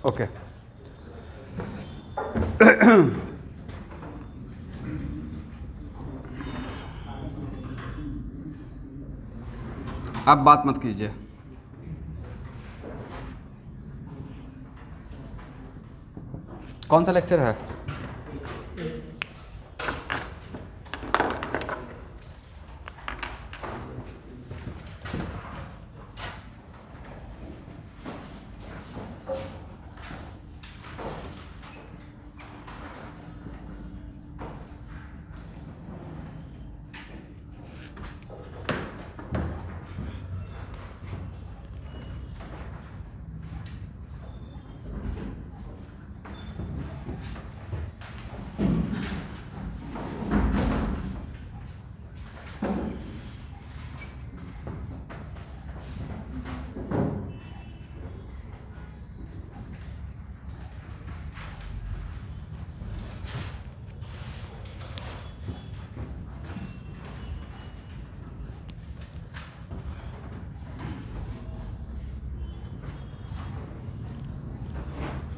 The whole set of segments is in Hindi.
ओके। अब बात मत कीजिए। कौन सा लेक्चर है?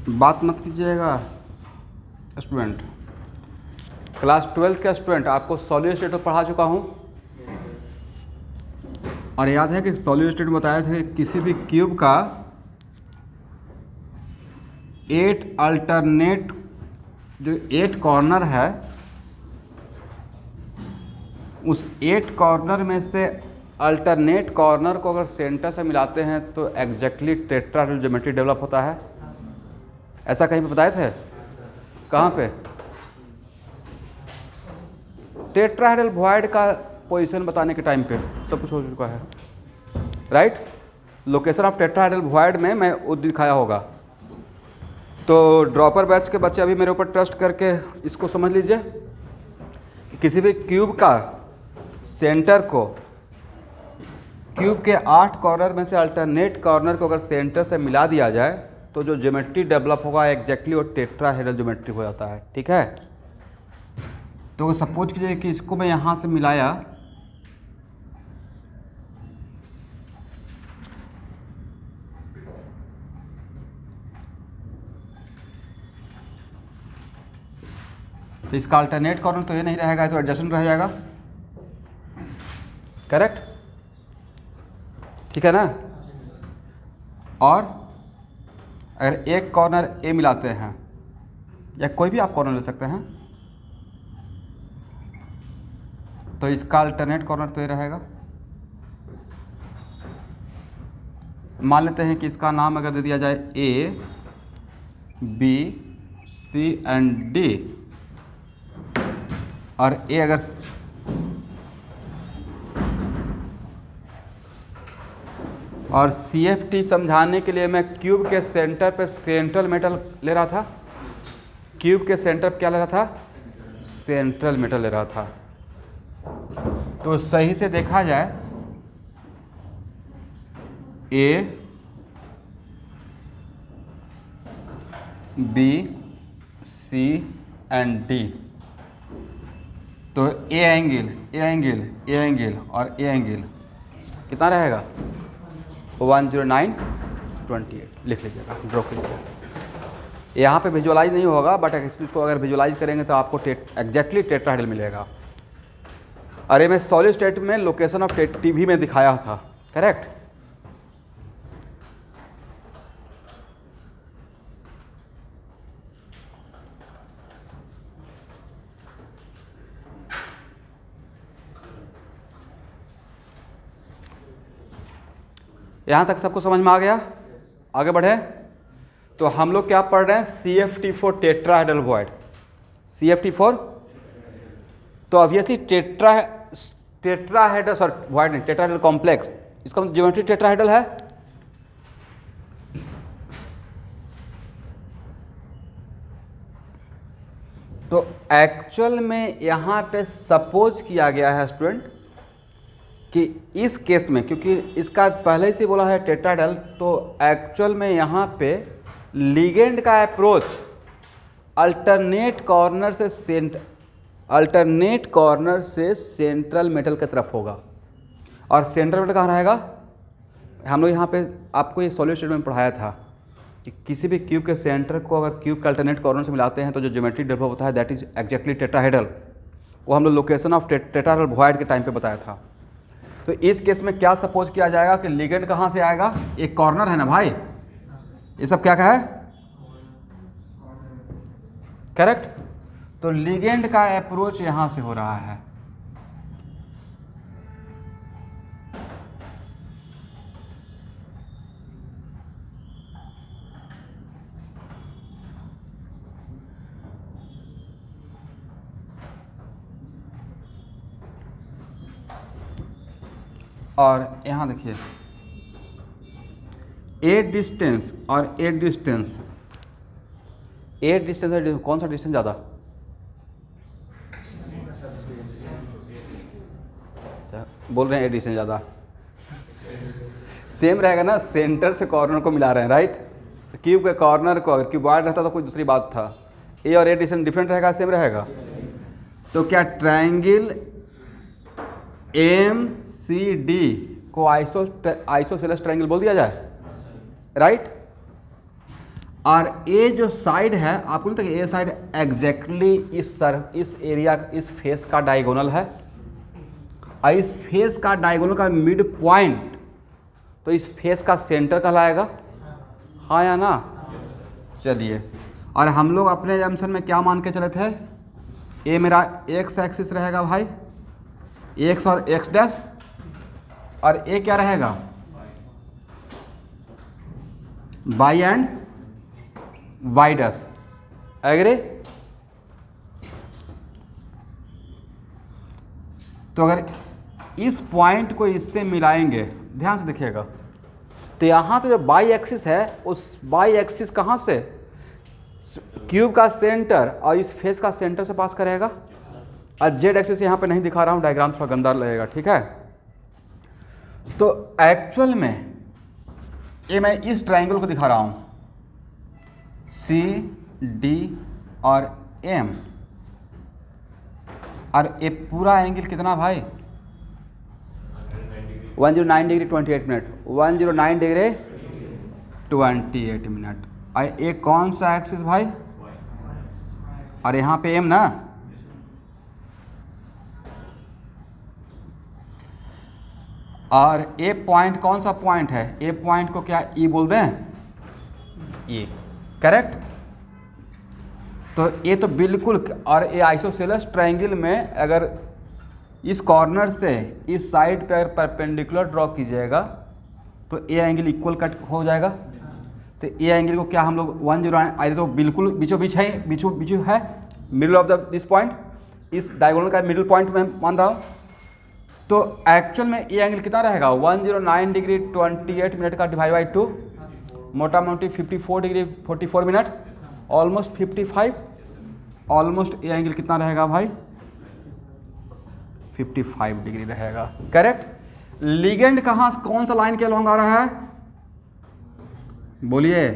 बात मत कीजिएगा स्टूडेंट। क्लास 12th का स्टूडेंट, आपको सॉलिड स्टेट में पढ़ा चुका हूँ और याद है कि सॉलिड स्टेट में बताए थे किसी भी क्यूब का 8 अल्टरनेट जो 8 कॉर्नर है, उस 8 कॉर्नर में से अल्टरनेट कॉर्नर को अगर सेंटर से मिलाते हैं तो एग्जैक्टली टेट्राहेड्रल ज्योमेट्री डेवलप होता है। ऐसा कहीं पे बताए थे? कहाँ पे? टेट्राहेड्रल वॉइड का पोजीशन बताने के टाइम पे सब कुछ हो चुका है, right? Location of tetrahedral void में मैं वो दिखाया होगा। तो ड्रॉपर बैच के बच्चे अभी मेरे ऊपर ट्रस्ट करके इसको समझ लीजिए कि किसी भी क्यूब का सेंटर को, क्यूब के 8 कॉर्नर में से अल्टरनेट कॉर्नर को अगर सेंटर से मिला दिया जाए तो जो ज्योमेट्री डेवलप होगा एग्जैक्टली वो टेट्राहेड्रल ज्योमेट्री हो जाता है। ठीक है? तो सपोज कीजिए कि इसको मैं यहाँ से मिलाया, तो इसका अल्टरनेट कॉर्नर तो ये नहीं रहेगा, तो एडजस्टेंट रह जाएगा। करेक्ट? ठीक है ना? और अगर एक कॉर्नर ए मिलाते हैं या कोई भी आप कॉर्नर ले सकते हैं तो इसका अल्टरनेट कॉर्नर तो ये रहेगा। मान लेते हैं कि इसका नाम अगर दे दिया जाए ए, बी, सी एंड डी, और ए अगर और CFT समझाने के लिए मैं क्यूब के सेंटर पे सेंट्रल मेटल ले रहा था। क्यूब के सेंटर पे क्या ले रहा था? सेंट्रल मेटल ले रहा था। तो सही से देखा जाए ए, बी, सी एंड डी, तो A angle, A angle, A angle और ए एंगल कितना रहेगा? 109.28 लिख लीजिएगा, ड्रॉ कीजिएगा। यहाँ पे विजुअलाइज नहीं होगा, बट इसको अगर विजुअलाइज करेंगे तो आपको एग्जैक्टली टेट्राहेड्रल मिलेगा। अरे मैं सॉलिड स्टेट में लोकेशन ऑफ टीवी में दिखाया था, करेक्ट? यहाँ तक सबको समझ में आ गया? आगे बढ़े तो हम लोग क्या पढ़ रहे हैं? CFT for tetrahedral void. CFT for, तो ऑब्वियसली टेट्राहेड्रल, सॉरी वॉइड नहीं, टेट्राहेड्रल कॉम्प्लेक्स, इसका मतलब ज्योमेट्री टेट्राहेड्रल है। तो एक्चुअल में यहाँ पे सपोज किया गया है स्टूडेंट कि इस केस में, क्योंकि इसका पहले से बोला है टेट्राहेड्रल, तो एक्चुअल में यहाँ पे लिगेंड का अप्रोच अल्टरनेट कॉर्नर से सेंट्रल मेटल की तरफ होगा। और सेंट्रल मेटल कहाँ रहेगा? हम लोग यहाँ पे आपको ये सॉलिड स्टेट में पढ़ाया था कि किसी भी क्यूब के सेंटर को अगर क्यूब के अल्टरनेट कॉर्नर से मिलाते हैं तो जो ज्योमेट्री डेवलप होता है दैट इज एग्जैक्टली टेट्राहेड्रल। वो हम लोग लोकेशन ऑफ टेट्राहेड्रल वॉइड के टाइम पे बताया था। तो इस केस में क्या सपोज किया जाएगा कि लिगेंड कहाँ से आएगा, एक कॉर्नर है ना भाई, ये सब क्या है, करेक्ट। तो लिगेंड का अप्रोच यहाँ से हो रहा है, और यहाँ देखिए ए डिस्टेंस और ए डिस्टेंस, ए डिस्टेंस कौन सा डिस्टेंस ज़्यादा, बोल रहे हैं ए डिस्टेंस ज़्यादा, सेम रहेगा ना, सेंटर से कॉर्नर को मिला रहे हैं, राइट। तो क्यूब के कॉर्नर को अगर क्यूबॉइड रहता तो कोई दूसरी बात था, ए और ए डिस्टेंस डिफरेंट रहेगा, सेम रहेगा। तो क्या ट्रायंगल एम सी डी को आइसोसेलेस ट्रायंगल बोल दिया जाए, राइट। और ए जो साइड है आपको लगता है कि ए साइड एग्जैक्टली इस एरिया, इस फेस का डायगोनल है, और इस फेस का डायगोनल का मिड पॉइंट तो इस फेस का सेंटर कहलाएगा, हाँ या ना। चलिए, और हम लोग अपने जंक्शन में क्या मान के चले थे, ए मेरा एक्स एक्सिस रहेगा भाई, एक्स और एक्स डैश, और ए क्या रहेगा, y and y dash, agree. तो अगर इस पॉइंट को इससे मिलाएंगे, ध्यान से देखिएगा, तो यहाँ से जो बाई एक्सिस है उस बाई एक्सिस कहाँ से, क्यूब का सेंटर और इस फेस का सेंटर से पास करेगा, और जेड एक्सिस यहाँ पे नहीं दिखा रहा हूँ, डायग्राम थोड़ा गंदा लगेगा, ठीक है। तो एक्चुअल में ये मैं इस ट्रायंगल को दिखा रहा हूँ, सी डी और एम, और ये पूरा एंगल कितना भाई, 109 डिग्री 28 मिनट, 109 डिग्री 28 मिनट। और ये कौन सा एक्सिस भाई, और यहाँ पे एम ना, और ए पॉइंट कौन सा पॉइंट है, ए पॉइंट को क्या ई बोल दें, ए, करेक्ट। तो ये तो बिल्कुल, और ये आइसोसेलेस ट्रायंगल में अगर इस कॉर्नर से इस साइड पे अगर परपेंडिकुलर ड्रॉ कीजिएगा तो ए एंगल इक्वल कट हो जाएगा। तो ए एंगल को क्या हम लोग 109, तो बिल्कुल बीचों बीच है, बीचों है, middle of the this point, इस डायगोनल का मिडिल पॉइंट में मान रहा हूँ। तो एक्चुअल में ए एंगल कितना रहेगा, 109 डिग्री 28 मिनट का डिवाइड बाई 2, मोटा मोटी 54 degree 44 minute, almost 55, almost A angle कितना रहेगा भाई, 55 डिग्री रहेगा, करेक्ट। लिगेंड कहाँ, कौन सा लाइन के अलॉन्ग आ रहा है, बोलिए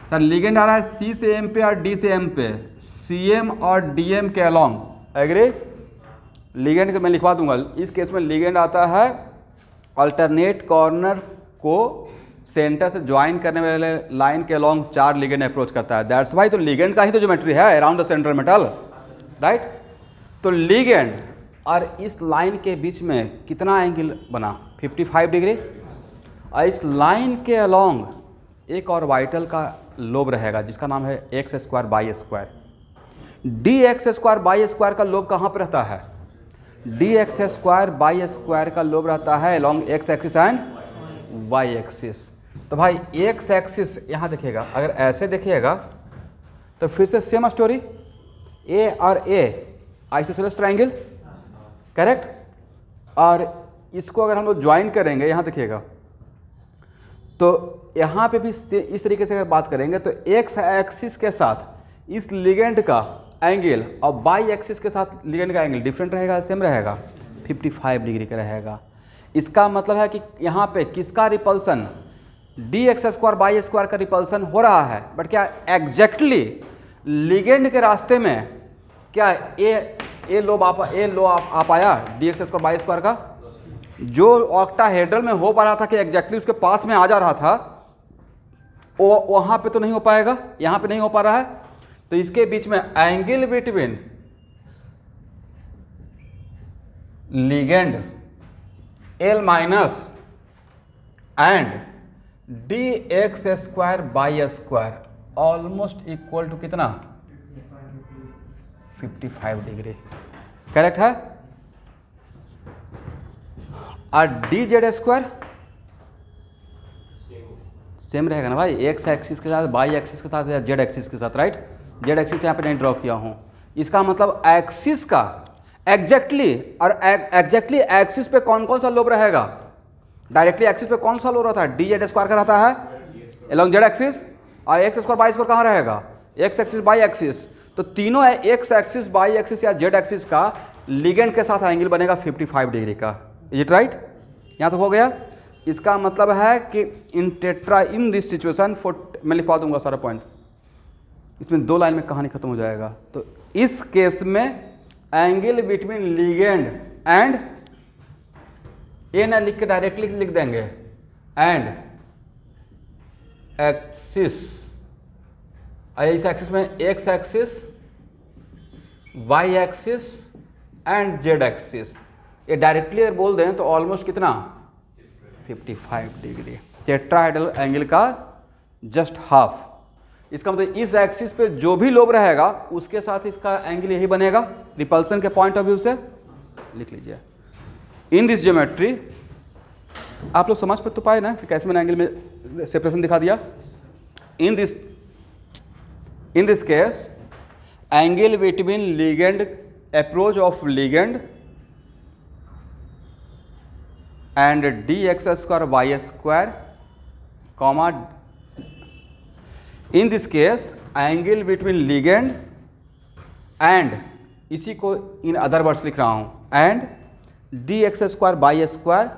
सर। लिगेंड आ रहा है सी से एम पे और डी से एम पे, सी एम और डी एम के अलॉन्ग, एग्री। लिगेंड को मैं लिखवा दूंगा, इस केस में लिगेंड आता है अल्टरनेट कॉर्नर को सेंटर से ज्वाइन करने वाले लाइन के अलॉन्ग 4 लिगेंड अप्रोच करता है, दैट्स वाई। तो लिगेंड का ही तो ज्योमेट्री है around the central metal, right. तो लिगेंड और इस लाइन के बीच में कितना एंगल बना, 55 डिग्री, और इस लाइन के अलॉन्ग एक और वाइटल का लोब रहेगा जिसका नाम है x square by square. D x square by square का लोब कहाँ पर रहता है, d x square by square का लोब रहता है along x axis and y axis. तो भाई एक्स एक्सिस यहाँ देखिएगा, अगर ऐसे देखिएगा तो फिर से सेम स्टोरी, ए और ए आइसोसेलेस ट्रायंगल, करेक्ट। और इसको अगर हम लोग ज्वाइन करेंगे, यहाँ देखिएगा, तो यहाँ पे भी इस तरीके से अगर बात करेंगे तो एक्स एक्सिस के साथ इस लिगेंड का एंगल और बाई एक्सिस के साथ लिगेंड का एंगल डिफरेंट रहेगा, सेम रहेगा, 55 डिग्री का रहेगा। इसका मतलब है कि यहाँ पे किसका repulsion, D x square by square का रिपल्सन हो रहा है, बट क्या एग्जैक्टली लिगेंड के रास्ते में क्या ए लोब आ पाया D x square by square का, जो ऑक्टाहेड्रल में हो पा रहा था कि एग्जैक्टली उसके पाथ में आ जा रहा था, वहाँ पे तो नहीं हो पाएगा, यहाँ पे नहीं हो पा रहा है, तो इसके बीच में angle between ligand L minus and dx² almost equal to कितना 55 डिग्री, करेक्ट है। और dz² सेम रहेगा ना भाई, एक्स एक्सिस के साथ, वाई एक्सिस के साथ या जेड एक्सिस के साथ, राइट। जेड एक्सिस यहाँ पे नहीं ड्रॉ किया हूँ, इसका मतलब एक्सिस का एग्जैक्टली एग्जैक्टली एक्सिस पे कौन कौन सा लोब रहेगा, डायरेक्टली एक्सिस पे कौन सा लोब रहता है, dz² का रहता है along जेड एक्सिस, और x² y² कहाँ रहेगा, एक्स एक्सिस बाई एक्सिस। तो तीनों एक्स एक्सिस बाई एक्सिस या जेड एक्सिस का लिगेंड के साथ एंगल बनेगा 55 डिग्री का। Is it right? यहाँ तक हो गया। इसका मतलब है कि इन टेट्रा इन दिस सिचुएशन मैं लिखवा दूंगा सारा पॉइंट, इसमें 2 लाइन में कहानी खत्म हो जाएगा। तो इस केस में एंगल बिटवीन लिगेंड एंड, ये ना लिख के डायरेक्टली लिख देंगे, एंड एक्सिस, इस एक्सिस में x axis, y axis and z axis, ये डायरेक्टली अगर बोल दें तो ऑलमोस्ट कितना 55 डिग्री, टेट्राहेड्रल एंगल का जस्ट हाफ। इसका मतलब इस एक्सिस पे जो भी लोब रहेगा उसके साथ इसका एंगल यही बनेगा, रिपल्सन के पॉइंट ऑफ व्यू से लिख लीजिए। इन दिस ज्योमेट्री आप लोग समझ पर तो पाए ना कि कैसे मैंने एंगल में सेपरेशन दिखा दिया। इन this case angle between ligand, approach of ligand and dx² y² comma, in this case angle between ligand and, इसी को इन अदर वर्ड्स लिख रहा हूं, एंड dx² y²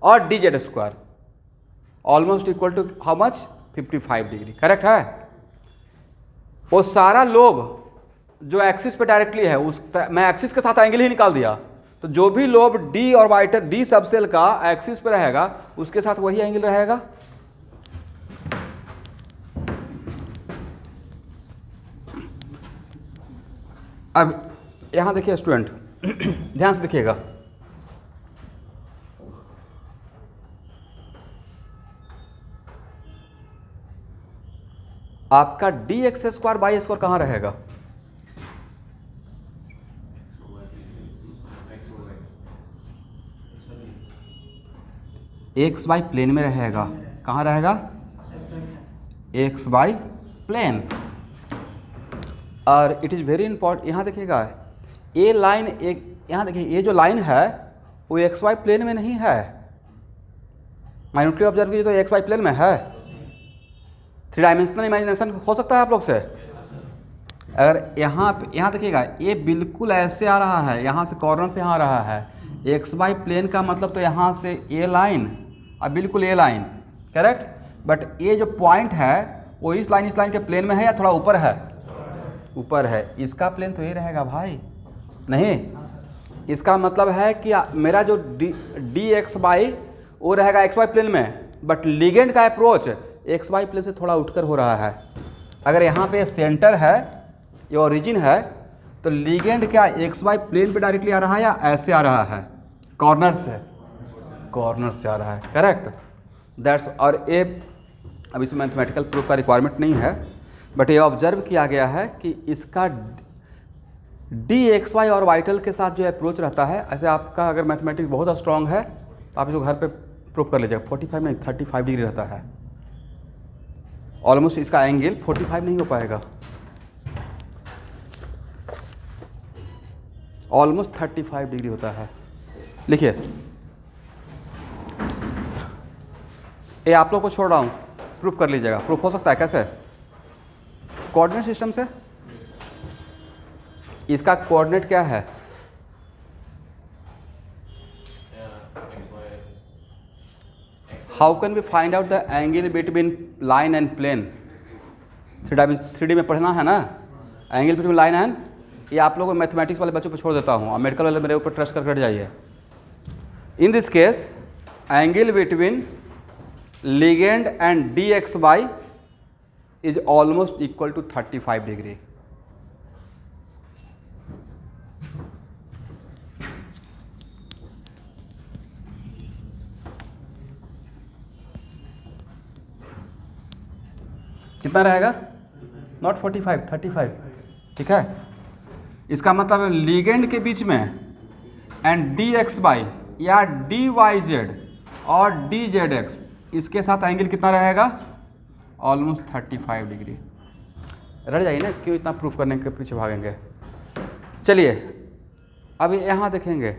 और dz² almost equal to how much 55 degree, correct है। वो सारा लोब जो एक्सिस पे डायरेक्टली है, उस मैं एक्सिस के साथ एंगल ही निकाल दिया, तो जो भी लोब डी और वाइटर डी सबसेल का एक्सिस पे रहेगा उसके साथ वही एंगल रहेगा। अब यहां देखिए स्टूडेंट, ध्यान से देखिएगा, आपका dx² y² कहां रहेगा, एक्स वाई प्लेन में रहेगा। कहाँ रहेगा, एक्स वाई प्लेन। और इट इज़ वेरी इंपॉर्टेंट, यहाँ देखिएगा ये लाइन, एक यहाँ देखिए ये जो लाइन है वो एक्स वाई प्लेन में नहीं है, माइन्यूटली ऑब्जर्व कीजिए तो एक्स वाई प्लेन में है। 3 डायमेंशनल इमेजिनेशन हो सकता है आप लोग से। अगर यहाँ देखिएगा ये बिल्कुल ऐसे आ रहा है, यहाँ से कॉर्नर से यहाँ आ रहा है, एक्स वाई प्लेन का मतलब तो यहाँ से ए लाइन और बिल्कुल ए लाइन, करेक्ट। बट ये जो पॉइंट है वो इस लाइन के प्लेन में है या थोड़ा ऊपर है, ऊपर है। इसका प्लेन तो ये रहेगा भाई, नहीं। इसका मतलब है कि मेरा जो डी एक्स वाई वो रहेगा एक्स वाई प्लेन में, बट लिगेंड का अप्रोच एक्स वाई प्लेन से थोड़ा उठकर हो रहा है। अगर यहाँ पे सेंटर है, ये ओरिजिन है, तो लिगेंड क्या एक्स वाई प्लेन पे डायरेक्टली आ रहा है या ऐसे आ रहा है, कॉर्नर से आ रहा है, करेक्ट। दैट्स, और ये अब इसमें मैथमेटिकल प्रूफ का रिक्वायरमेंट नहीं है, बट ये ऑब्जर्व किया गया है कि इसका डी एक्स वाई और वाइटल के साथ जो अप्रोच रहता है, ऐसे आपका अगर मैथमेटिक्स बहुत स्ट्रांग है तो आप इसको घर पे प्रूफ कर लीजिएगा, 45 नहीं 35 डिग्री रहता है ऑलमोस्ट। इसका एंगल 45 नहीं हो पाएगा, ऑलमोस्ट 35 डिग्री होता है। लिखिए, ये आप लोग को छोड़ रहा हूँ, प्रूफ कर लीजिएगा। प्रूफ हो सकता है कैसे, कोऑर्डिनेट सिस्टम से। इसका कोऑर्डिनेट क्या है, how can we find out the angle between line and plane. 3D में पढ़ना है ना, एंगल बिटवीन लाइन एंड, ये आप लोगों को मैथमेटिक्स वाले बच्चों को छोड़ देता हूँ, और मेडिकल वाले मेरे ऊपर ट्रस्ट करके हट जाइए। In this case angle between ligand and d x y is almost equal to 35 degree. कितना रहेगा? नॉट 45, 35, ठीक है। इसका मतलब लिगेंड के बीच में एंड डी एक्स वाई या डी वाई जेड और डी जेड एक्स, इसके साथ एंगल कितना रहेगा? Almost 35 degree. रट जाइए ना, क्यों इतना प्रूफ करने के पीछे भागेंगे। चलिए अभी यहाँ देखेंगे,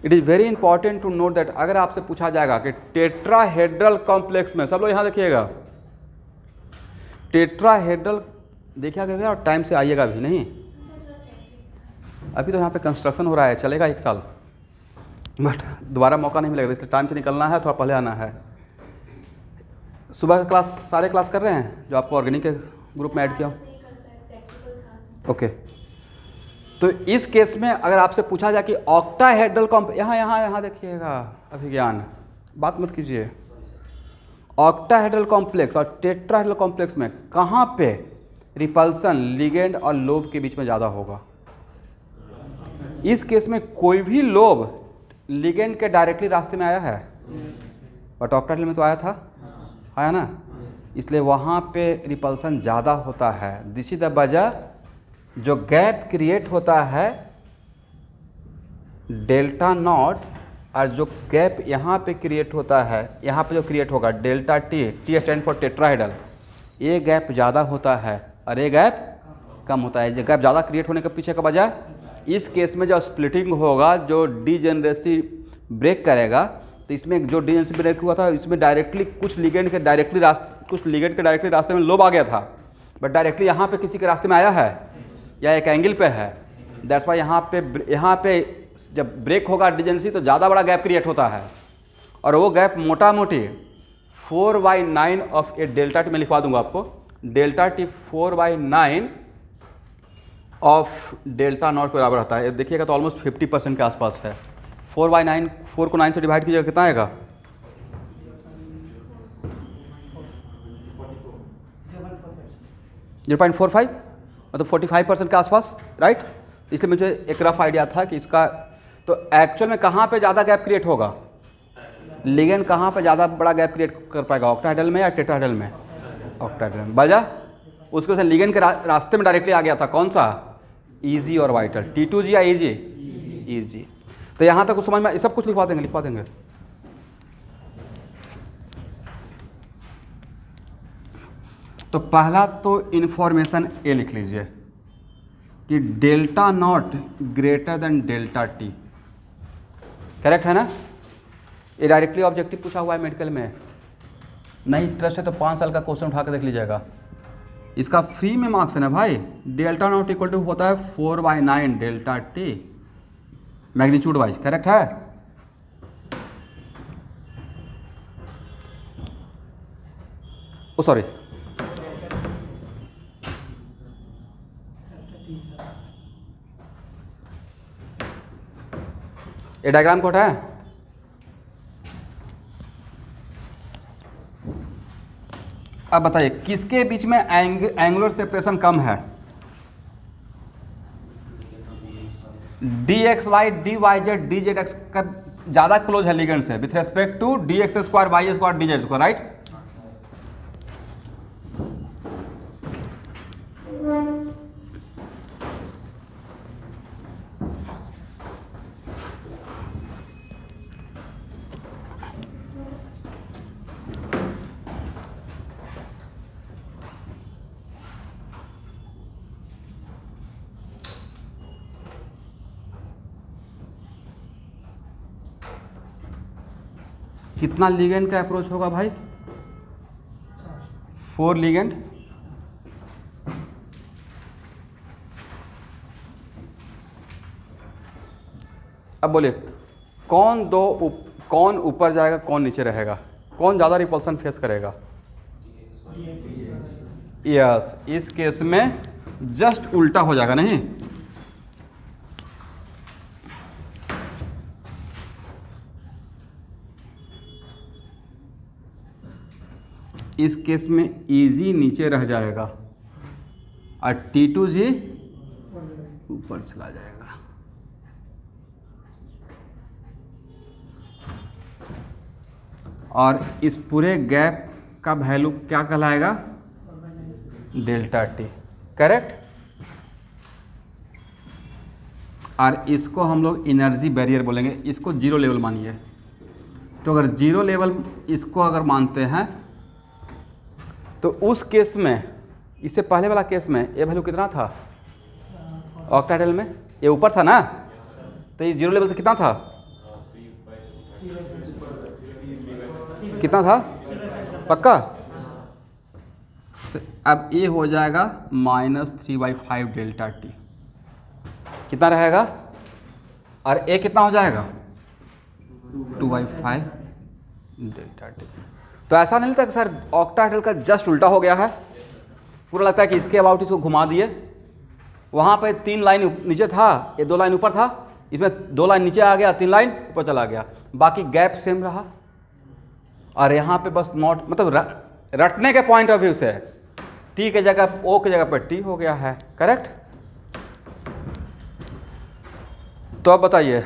it is very important to note that अगर आपसे पूछा जाएगा कि टेट्राहेड्रल कॉम्प्लेक्स में, सब लोग यहाँ देखिएगा, टेट्राहेड्रल देखिए गया और टाइम से आइएगा भी नहीं, अभी तो यहाँ पे कंस्ट्रक्शन हो रहा है, चलेगा 1 साल, बट दोबारा मौका नहीं मिलेगा, इसलिए टाइम से निकलना है, थोड़ा पहले आना है। सुबह का क्लास सारे क्लास कर रहे हैं जो आपको ऑर्गेनिक के ग्रुप में ऐड किया? ओके। तो इस केस में अगर आपसे पूछा जाए कि ऑक्टाहेड्रल यहाँ देखिएगा, अभिज्ञान बात मत कीजिए। ऑक्टाहेड्रल कॉम्प्लेक्स और टेट्राहेड्रल कॉम्प्लेक्स में कहाँ पे रिपल्सन लिगेंड और लोब के बीच में ज़्यादा होगा? इस केस में कोई भी लोब लिगेंड के डायरेक्टली रास्ते में आया है, बट ऑक्टाहेड्रल में तो आया था, आया ना, इसलिए वहाँ पे रिपल्सन ज़्यादा होता है। दिस इज द वजह जो गैप क्रिएट होता है डेल्टा नॉट, और जो गैप यहाँ पे क्रिएट होता है, यहाँ पे जो क्रिएट होगा delta T, T stand for tetrahedral, ये गैप ज़्यादा होता है और ये गैप कम होता है। ये गैप ज़्यादा क्रिएट होने के पीछे का वजह, इस केस में जो स्प्लिटिंग होगा, जो डीजेनरेसी ब्रेक करेगा, तो इसमें जो डीजेनरेसी ब्रेक हुआ था इसमें डायरेक्टली कुछ लिगेंड के डायरेक्टली रास्ते में लोब आ गया था, बट डायरेक्टली यहाँ पे किसी के रास्ते में आया है या एक एंगल पे है। दैट्स वाई यहाँ पे जब ब्रेक होगा डीजेनरेसी तो ज़्यादा बड़ा गैप क्रिएट होता है, और वो गैप मोटा मोटी 4/9 ऑफ ए डेल्टा टी, मैं लिखवा दूंगा आपको, delta T 4/9 of delta not के बराबर होता है। देखिएगा तो ऑलमोस्ट 50% के आसपास है। 4/9, 4 को 9 से डिवाइड कीजिएगा कितना आएगा? 0.45, मतलब 45% के आसपास, राइट। इसलिए मुझे एक रफ आइडिया था कि इसका, तो एक्चुअल में कहाँ पे ज़्यादा गैप क्रिएट होगा, लिगेंड कहाँ पे ज़्यादा बड़ा गैप क्रिएट कर पाएगा, ऑक्टाहेड्रल में या टेट्राहेड्रल में? ऑक्टाहेड्रल में। वजह उसके वजह से लिगेंड के रास्ते में डायरेक्टली आ गया था, कौन सा? ईजी और वाइटल, T2G या ईजी? ईजी। तो यहाँ तक समझ में, सब कुछ लिखवा देंगे। तो पहला तो इन्फॉर्मेशन ए लिख लीजिए कि delta not greater than delta T, correct है ना? ये डायरेक्टली ऑब्जेक्टिव पूछा हुआ है मेडिकल में, नहीं ट्रस्ट है तो 5 साल का क्वेश्चन उठा कर देख लीजिएगा, इसका फ्री में मार्क्स है ना भाई। डेल्टा नॉट इक्वल टू होता है 4/9 delta T magnitude wise, correct है? ओ सॉरी, ये डायग्राम कोड है। अब बताइए किसके बीच में एंगुलर सेपरेशन कम है? D x y, d y z, d z x का ज़्यादा क्लोज है लिगेंड से with respect to d x square, y square, d z square, right. कितना लिगेंड का अप्रोच होगा भाई? 4 लिगेंड। अब बोलिए कौन ऊपर जाएगा, कौन नीचे रहेगा, कौन ज़्यादा रिपल्सन फेस करेगा? यस, इस केस में जस्ट उल्टा हो जाएगा, नहीं? इस केस में Eg नीचे रह जाएगा और T2G ऊपर चला जाएगा। और इस पूरे गैप का वैल्यू क्या कहलाएगा? Delta T, correct. और इसको हम लोग एनर्जी बैरियर बोलेंगे, इसको जीरो लेवल मानिए। तो अगर जीरो लेवल इसको अगर मानते हैं तो उस केस में, इससे पहले वाला केस में ये वैल्यू कितना था ऑक्टाहेड्रल में? ये ऊपर था ना, तो ये जीरो लेवल से कितना था? कितना था पक्का? तो अब ये हो जाएगा -3/5 डेल्टा टी, कितना रहेगा? और ए कितना हो जाएगा? 2/5 डेल्टा टी। तो ऐसा नहीं लगता कि सर ऑक्टाहेड्रल का जस्ट उल्टा हो गया है? पूरा लगता है कि इसके अबाउट इसको घुमा दिए। वहाँ पे 3 लाइन नीचे था, ये 2 लाइन ऊपर था, इसमें 2 लाइन नीचे आ गया, 3 लाइन ऊपर चला गया, बाकी गैप सेम रहा। और यहाँ पे बस नॉट, मतलब रटने के पॉइंट ऑफ व्यू से टी के जगह ओ की जगह पर टी हो गया है, करेक्ट। तो अब बताइए,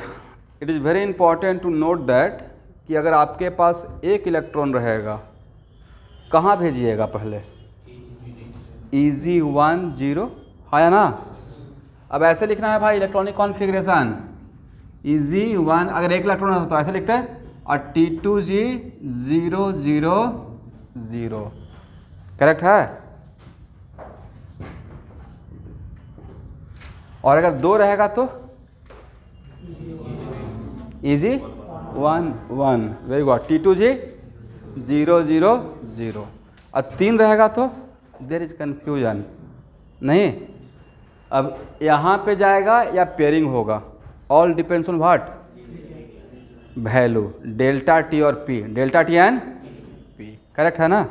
it is very important to note that कि अगर आपके पास एक इलेक्ट्रॉन रहेगा, कहाँ भेजिएगा पहले? Eg1 0 है ना। अब ऐसे लिखना है भाई इलेक्ट्रॉनिक कॉन्फ़िगरेशन, Eg1 अगर एक इलेक्ट्रॉन होता तो ऐसे लिखते हैं, और T2G 0 0 0, करेक्ट है। और अगर 2 रहेगा तो Eg1 1, वेरी गुड, T2G 0 0 0। और 3 रहेगा तो देयर इज कन्फ्यूजन नहीं। अब यहाँ पे जाएगा या पेयरिंग होगा, all depends on what? Value, delta T और P, delta T and P, correct है ना।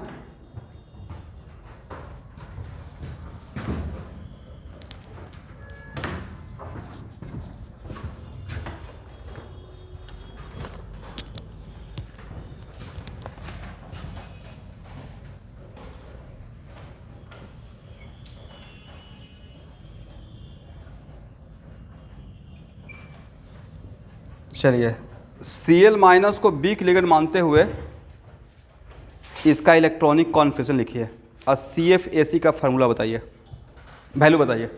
चलिए, Cl- को वीक लिगेंड मानते हुए इसका इलेक्ट्रॉनिक कॉन्फिगरेशन लिखिए और CFAC का फार्मूला बताइए, वैल्यू बताइए।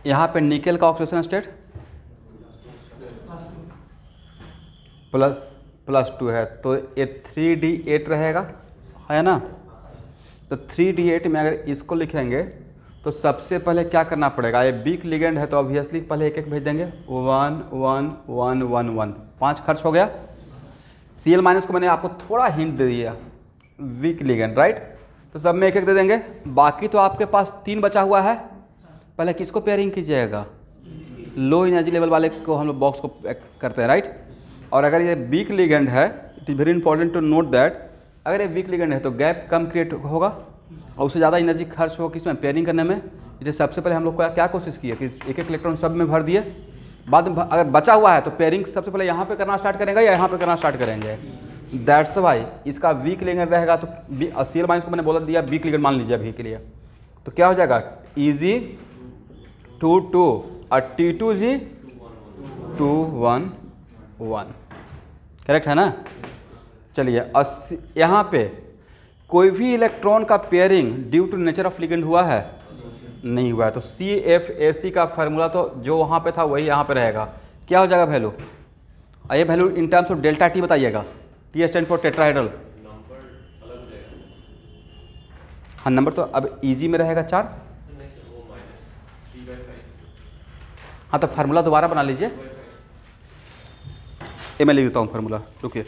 यहाँ पे निकेल का ऑक्सीडेशन स्टेट +2 है, तो ये 3D8 रहेगा, है ना। तो 3D8 में अगर इसको लिखेंगे तो सबसे पहले क्या करना पड़ेगा? ये वीक लिगेंड है तो ऑब्वियसली पहले एक एक भेज देंगे, 1 1 1 1 1, 5 खर्च हो गया। Cl- को मैंने आपको थोड़ा हिंट दे दिया, वीक लिगेंड, राइट। तो सब में एक एक दे देंगे। बाकी तो आपके पास 3 बचा हुआ है, पहले किसको पेयरिंग कीजिएगा? लो एनर्जी लेवल वाले को हम लोग बॉक्स को करते हैं, राइट। और अगर ये वीक लिगेंड है, it is very important to note that, अगर ये वीक लिगेंड है तो गैप कम क्रिएट होगा और उससे ज़्यादा एनर्जी खर्च होगा किसमें? पेयरिंग करने में। जैसे सबसे पहले हम लोग को क्या कोशिश की है कि एक एक इलेक्ट्रॉन सब में भर दिए, बाद में अगर बचा हुआ है तो पेयरिंग सबसे पहले यहाँ पे करना स्टार्ट करेंगे या यहाँ पे करना स्टार्ट करेंगे। दैट्स वाई इसका वीक लिगेंड रहेगा तो Cl- को मैंने बोला दिया वीक लिगेंड मान लीजिए अभी के लिए। तो क्या हो जाएगा? Eg2 2 और T2G 2 1 1, करेक्ट है ना। चलिए, यहाँ पे कोई भी इलेक्ट्रॉन का pairing due to nature of ligand हुआ है? नहीं हुआ है। तो CFAC का फार्मूला तो जो वहाँ पे था वही यहाँ पे रहेगा। क्या हो जाएगा वैल्यू? ये value in terms of delta T बताइएगा। T stand for tetrahedral. हाँ, नंबर तो अब Eg में रहेगा 4। हाँ, तो फार्मूला दोबारा बना लीजिए। ये मैं लिख देता हूँ फार्मूला, रुकिए।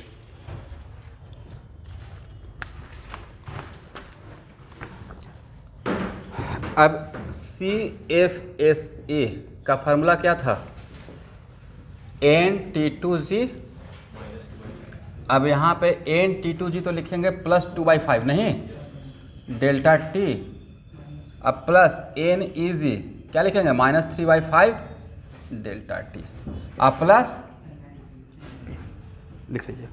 अब CFSA का फार्मूला क्या था? NT2G अब यहाँ पे एन T2G तो लिखेंगे प्लस 2/5 नहीं, डेल्टा टी, अब प्लस एन EG क्या लिखेंगे माइनस 3/5 डेल्टा टी, अब प्लस लिख लीजिए।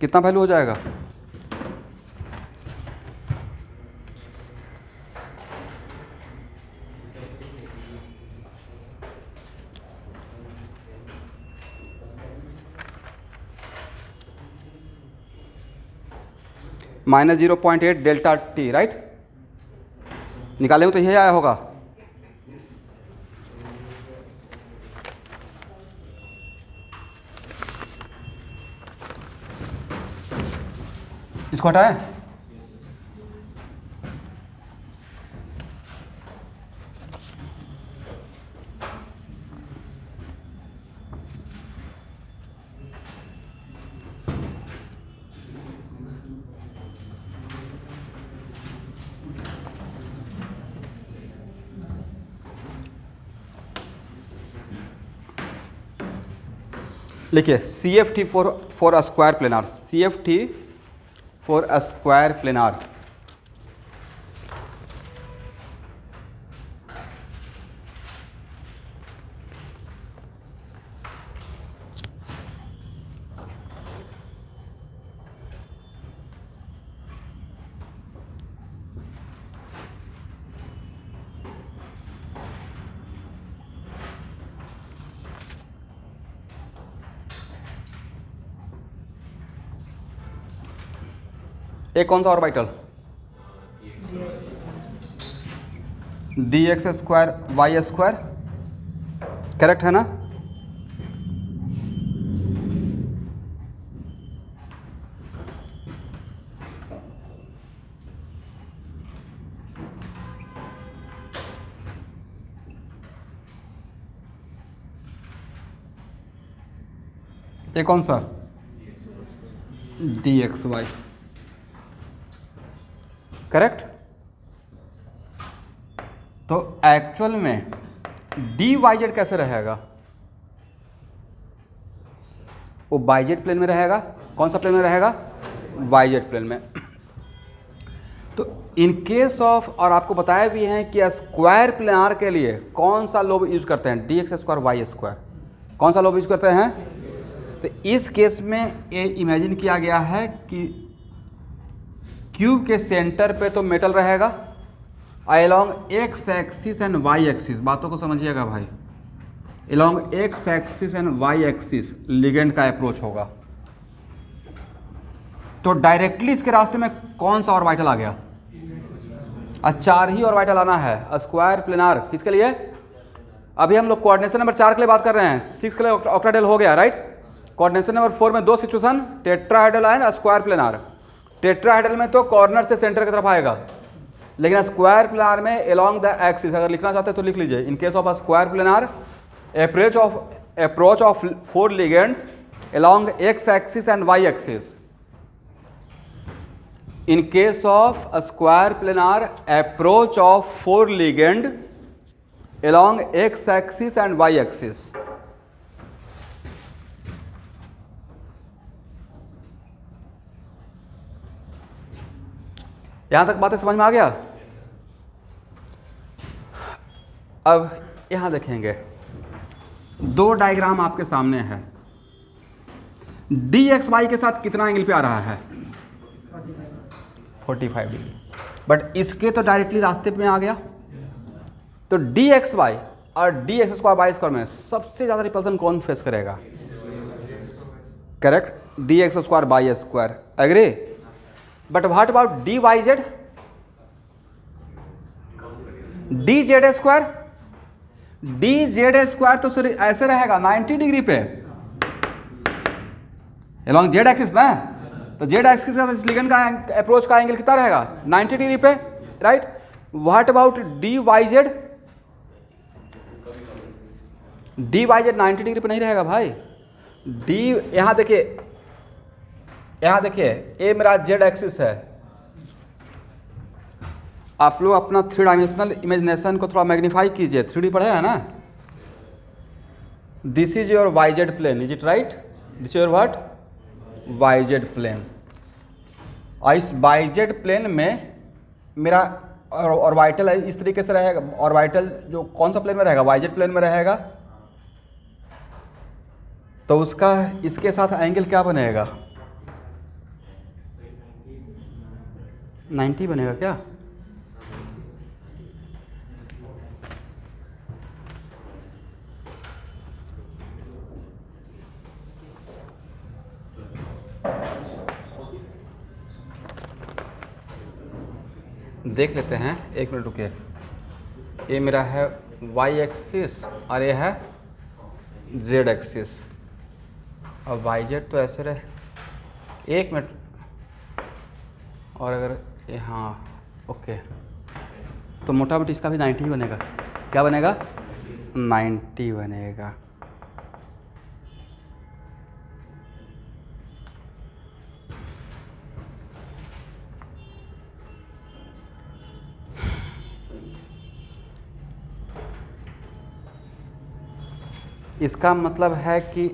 कितना वैल्यू हो जाएगा? Minus 0.8 delta T, right? निकालेंगे तो यही आया होगा। इसको हटाएं। लिखिए CFT for a square planar, CFT for a square planar. एक कौन सा orbital? dx square y square, correct है ना? ये कौन सा? dxy, correct. तो एक्चुअल में dyz कैसे रहेगा? वो yz प्लेन में रहेगा। कौन सा प्लेन में रहेगा? yz प्लेन में। तो इन केस ऑफ, और आपको बताया भी है कि स्क्वायर प्लेनार के लिए कौन सा लोब यूज करते हैं? dx square y square. कौन सा लोब यूज करते हैं? तो इस केस में ये इमेजिन किया गया है कि क्यूब के सेंटर पे तो मेटल रहेगा, along x axis and y axis, बातों को समझिएगा भाई, along x axis and y axis ligand का अप्रोच होगा। तो डायरेक्टली इसके रास्ते में कौन सा ऑर्बिटल आ गया? 4 ही ऑर्बिटल आना है स्क्वायर प्लेनार। किसके लिए? अभी हम लोग कोऑर्डिनेशन नंबर 4 के लिए बात कर रहे हैं, 6 के लिए ऑक्टाहेड्रल हो गया, राइट? कोऑर्डिनेशन नंबर 4 में 2 situation, tetrahedral and square planar. Tetrahedral में तो कॉर्नर से सेंटर की तरफ आएगा, लेकिन स्क्वायर प्लेनार में अलोंग द एक्सिस। अगर लिखना चाहते हैं तो लिख लीजिए, in case of square planar approach of 4 ligands along x axis and y axis. In case of square planar approach of 4 ligand along x axis and y axis. यहां तक बातें समझ में आ गया? अब यहां देखेंगे 2 डायग्राम आपके सामने है। dxy के साथ कितना एंगल पे आ रहा है? 45 डिग्री। बट इसके तो डायरेक्टली रास्ते पे आ गया। तो dxy और dx स्क्वायर वाई स्क्वायर में सबसे ज़्यादा रिपल्सन कौन फेस करेगा? Correct, dx square by square. Agree? But what about dyz? dz square, dz square तो सिर्फ ऐसे रहेगा 90 डिग्री पे along z एक्सिस ना। तो z एक्सिस के साथ इस लिगेंड का अप्रोच का एंगल कितना रहेगा? 90 डिग्री पे, right? What about dyz? dyz 90 degree पे नहीं रहेगा भाई। d यहां देखिए, यहां देखिए, ये मेरा z एक्सिस है। आप लोग अपना 3 डायमेंशनल इमेजिनेशन को थोड़ा मैग्नीफाई कीजिए। 3D पढ़े है ना? This is your y z plane, is it right? This is your what? Y z plane. और इस वाई जेड प्लेन में मेरा ऑर्बिटल है इस तरीके से रहेगा। ऑर्बिटल जो कौन सा प्लेन में रहेगा? वाई जेड प्लेन में रहेगा। तो उसका इसके साथ एंगल क्या बनेगा? 90 बनेगा क्या? देख लेते हैं, एक मिनट रुकिए। ये मेरा है वाई एक्सिस और ये है जेड एक्सिस, और वाई जेड तो ऐसे रहे। एक मिनट, और अगर यहाँ ओके, तो मोटा मोटी इसका भी 90 बनेगा। क्या बनेगा? 90 बनेगा। इसका मतलब है कि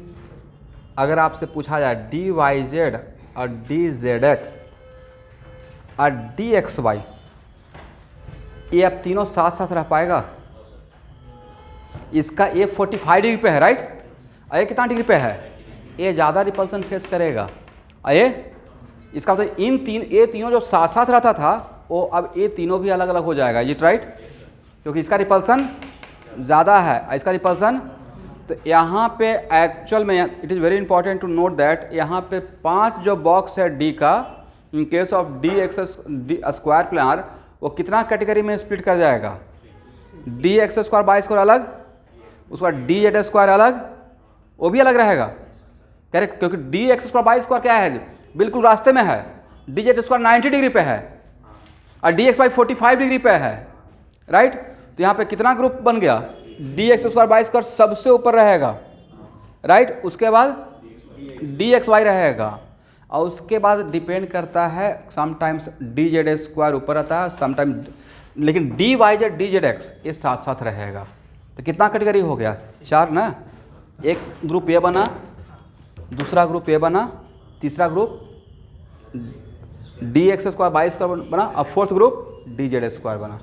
अगर आपसे पूछा जाए डी वाई जेड और डी जेड एक्स और डी एक्स वाई, ये अब तीनों साथ साथ रह पाएगा? इसका ये 45 डिग्री पे है, राइट? और ये कितना डिग्री पे है? ये ज़्यादा रिपल्सन फेस करेगा। और ये इसका मतलब ये तीनों जो साथ साथ रहता था वो अब ये तीनों भी अलग अलग हो जाएगा, ये राइट? क्योंकि इसका रिपल्सन ज़्यादा है और इसका रिपल्सन, तो यहाँ पे एक्चुअल में it is very important to note that यहाँ पे 5 जो बॉक्स है डी का, in case of d x square planar, वो कितना कैटेगरी में स्प्लिट कर जाएगा? D x square by square अलग, उसके बाद डी जेड स्क्वायर अलग, वो भी अलग रहेगा, करेक्ट? क्योंकि D x square by square क्या है? बिल्कुल रास्ते में है। डी जेड स्क्वायर 90 डिग्री पे है और डी एक्स वाई 45 डिग्री पे है, राइट? तो यहाँ पे कितना ग्रुप बन गया? D x square by square सबसे ऊपर रहेगा, राइट? उसके बाद डी एक्स वाई रहेगा, और उसके बाद डिपेंड करता है, समटाइम्स डी जेड स्क्वायर ऊपर आता है समटाइम्स, लेकिन d y z d z x ये साथ साथ रहेगा। तो कितना कैटेगरी हो गया? 4 ना। एक ग्रुप ये बना, दूसरा ग्रुप ये बना, तीसरा group D x square by square बना, और fourth group D z square बना।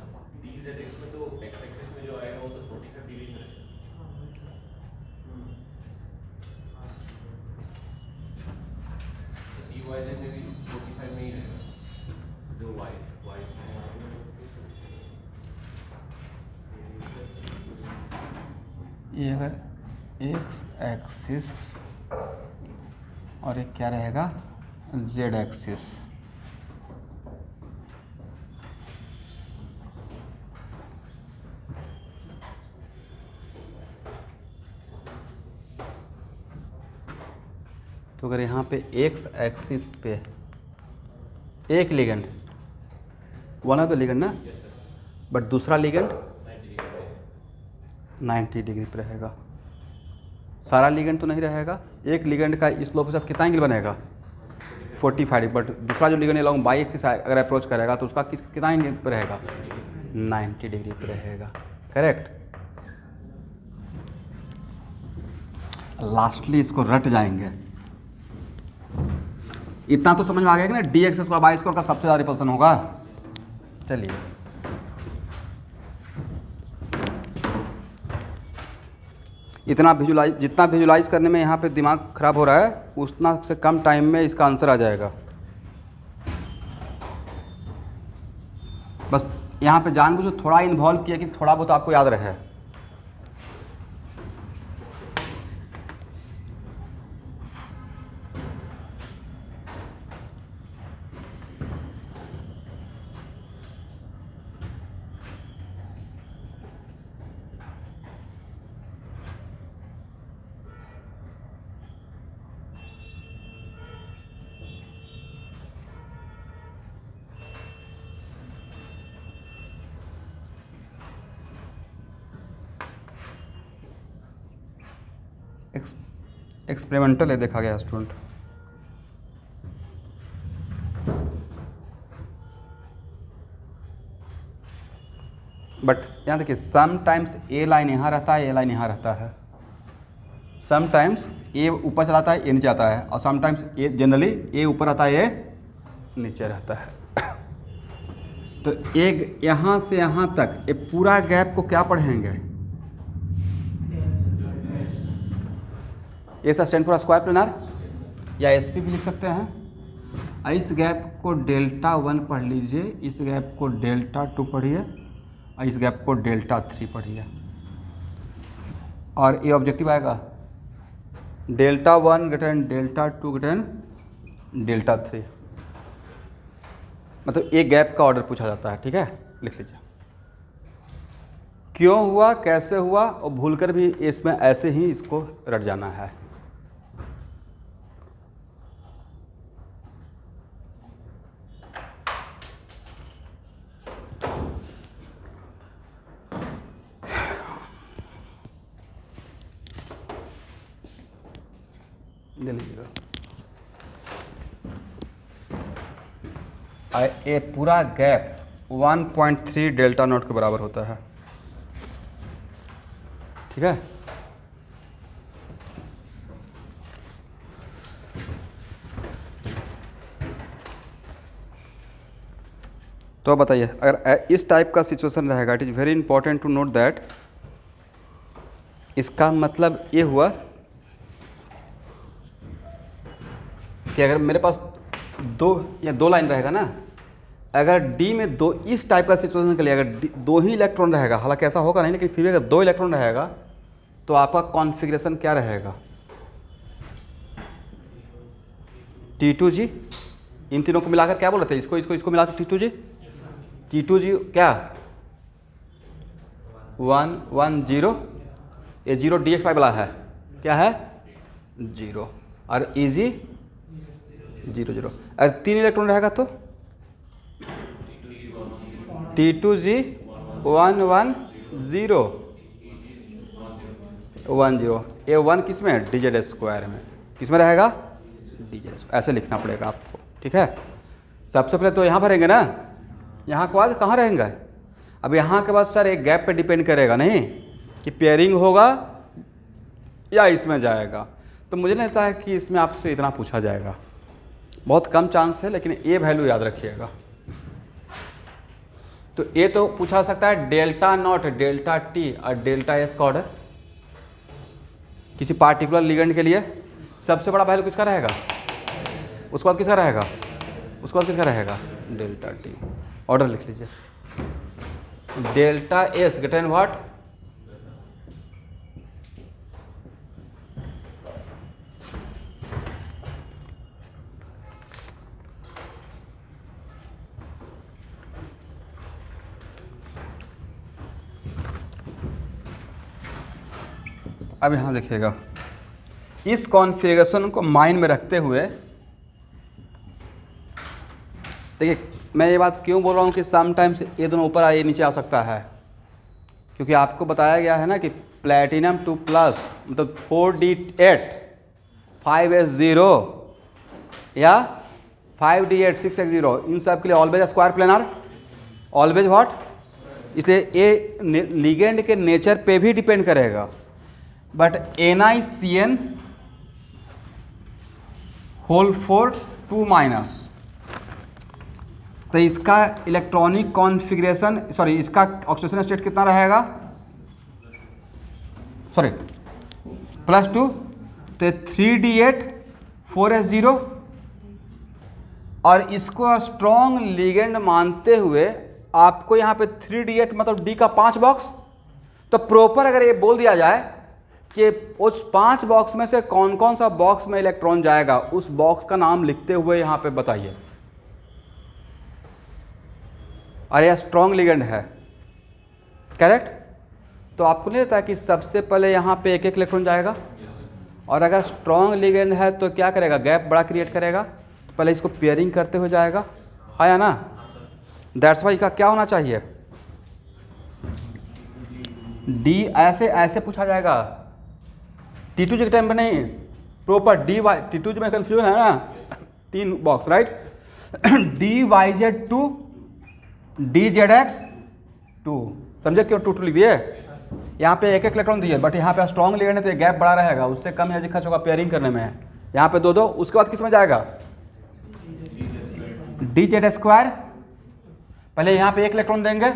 ये अगर एक्स एक्सिस और एक क्या रहेगा? Z axis. तो अगर यहाँ पे एक्स एक्सिस पे एक ligand, one of the ligand ना, बट दूसरा लिगेंड 90 डिग्री पे रहेगा। सारा लिगेंड तो नहीं रहेगा। एक लिगेंड का स्लोप के साथ कितना एंगल बनेगा? 45 डिग्री, बट दूसरा जो लिगेंड अलॉन्ग बाई एक्सिस अगर अप्रोच करेगा तो उसका कितना एंगल पे रहेगा? 90 डिग्री पे रहेगा, करेक्ट? लास्टली इसको रट जाएंगे। इतना तो समझ में आ गया कि ना D x square by square का सबसे ज़्यादा रिपल्सन होगा। चलिए, जितना विजुलाइज करने में यहाँ पे दिमाग खराब हो रहा है, उतना से कम टाइम में इसका आंसर आ जाएगा। बस यहाँ पे जानबूझ थोड़ा इन्वॉल्व किया कि थोड़ा बहुत आपको याद रहे। एक्सपेरिमेंटल है, देखा गया स्टूडेंट। बट यहाँ देखिए, समटाइम्स ए लाइन यहाँ रहता है, ए लाइन यहाँ रहता है, समटाइम्स ए ऊपर चला आता है, ए नीचे आता है, और समटाइम्स ए जनरली ए ऊपर आता है, ए नीचे रहता है। तो एक यहाँ से यहाँ तक ये पूरा गैप को क्या पढ़ेंगे? ए स्टैंड फॉर स्क्वायर प्लेनर या एसपी भी लिख सकते हैं। इस गैप को डेल्टा 1 पढ़ लीजिए, इस गैप को डेल्टा 2 पढ़िए, और इस गैप को डेल्टा 3 पढ़िए, और ये ऑब्जेक्टिव आएगा delta 1 greater than delta 2 greater than delta 3। मतलब एक गैप का ऑर्डर पूछा जाता है, ठीक है, लिख लीजिए। क्यों हुआ, कैसे हुआ, और भूलकर भी इसमें ऐसे ही इसको रट जाना है। ले लीजिएगा। ये पूरा गैप 1.3 डेल्टा नॉट के बराबर होता है, ठीक है। तो बताइए, अगर इस टाइप का सिचुएशन रहेगा, it is very important to note that, इसका मतलब ये हुआ कि अगर मेरे पास दो लाइन रहेगा ना, अगर डी में दो इस टाइप का सिचुएशन के लिए अगर दो ही इलेक्ट्रॉन रहेगा, हालांकि ऐसा होगा नहीं, लेकिन फिर भी अगर दो इलेक्ट्रॉन रहेगा तो आपका कॉन्फ़िगरेशन क्या रहेगा? T2G, इन तीनों को मिलाकर क्या बोल रहे थे? इसको मिलाकर T2G, T2G क्या 1 1 0, ये 0 DX5 वाला है, क्या है 0, और EG 0 0। अगर 3 इलेक्ट्रॉन रहेगा तो T2G 1 1 0 1 0, ये 1 किस में? DZ स्क्वायर में। किस में रहेगा? DZ। ऐसे लिखना पड़ेगा आपको, ठीक है। सबसे पहले तो यहाँ भरेंगे ना, यहाँ के बाद कहाँ रहेंगे? अब यहाँ के बाद सर एक गैप पे डिपेंड करेगा नहीं कि पेयरिंग होगा या इसमें जाएगा। तो मुझे नहीं लगता है कि इसमें आपसे इतना पूछा जाएगा, बहुत कम चांस है, लेकिन ये वैल्यू याद रखिएगा। तो ये तो पूछा सकता है डेल्टा नॉट, डेल्टा टी और डेल्टा एस का ऑर्डर किसी पार्टिकुलर लिगेंड के लिए। सबसे बड़ा वैल्यू किसका रहेगा? उसके बाद किसका रहेगा? उसके बाद किसका रहेगा? Delta T. ऑर्डर लिख लीजिए, delta S greater than what? अब यहाँ देखिएगा, इस कॉन्फ़िगरेशन को माइंड में रखते हुए देखिए, मैं ये बात क्यों बोल रहा हूँ कि समटाइम्स ये दोनों ऊपर आ ये नीचे आ सकता है, क्योंकि आपको बताया गया है ना कि प्लैटिनम 2 प्लस मतलब 4D8 5S0 या 5D8 6X0, इन सब के लिए always square planar, always what. इसलिए ये लिगेंड के नेचर पे भी डिपेंड करेगा। बट NiCN होल 4 2 माइनस, तो इसका इलेक्ट्रॉनिक कॉन्फ़िगरेशन, सॉरी इसका ऑक्सीडेशन स्टेट कितना रहेगा? सॉरी +2, तो 3D8 4S0, और इसको स्ट्रॉन्ग लिगेंड मानते हुए आपको यहाँ पे 3D8 मतलब D का 5 बॉक्स। तो प्रॉपर अगर ये बोल दिया जाए कि उस 5 बॉक्स में से कौन कौन सा बॉक्स में इलेक्ट्रॉन जाएगा, उस बॉक्स का नाम लिखते हुए यहाँ पे बताइए। और यह स्ट्रॉन्ग लिगेंड है, करेक्ट। तो आपको नहीं लगता कि सबसे पहले यहाँ पे एक एक इलेक्ट्रॉन जाएगा? और अगर स्ट्रॉन्ग लिगेंड है तो क्या करेगा? गैप बड़ा क्रिएट करेगा, तो पहले इसको पेयरिंग करते हुए जाएगा, है ना। दैट्स वाई का क्या होना चाहिए? डी ऐसे पूछा जाएगा T2G के टाइम पे नहीं, प्रॉपर T2G में कंफ्यूजन है ना, 3 बॉक्स राइट। DYZ2 DZX2, समझे क्यों 2 लिख दिए? यहाँ पे एक इलेक्ट्रॉन दिए, बट यहाँ पे स्ट्रॉन्ग लिगेंड है तो ये गैप बड़ा रहेगा, उससे कम एनर्जी खर्च होगा पेयरिंग करने में। यहाँ पे दो, उसके बाद किस में जाएगा, dz²। पहले यहाँ पे एक इलेक्ट्रॉन देंगे,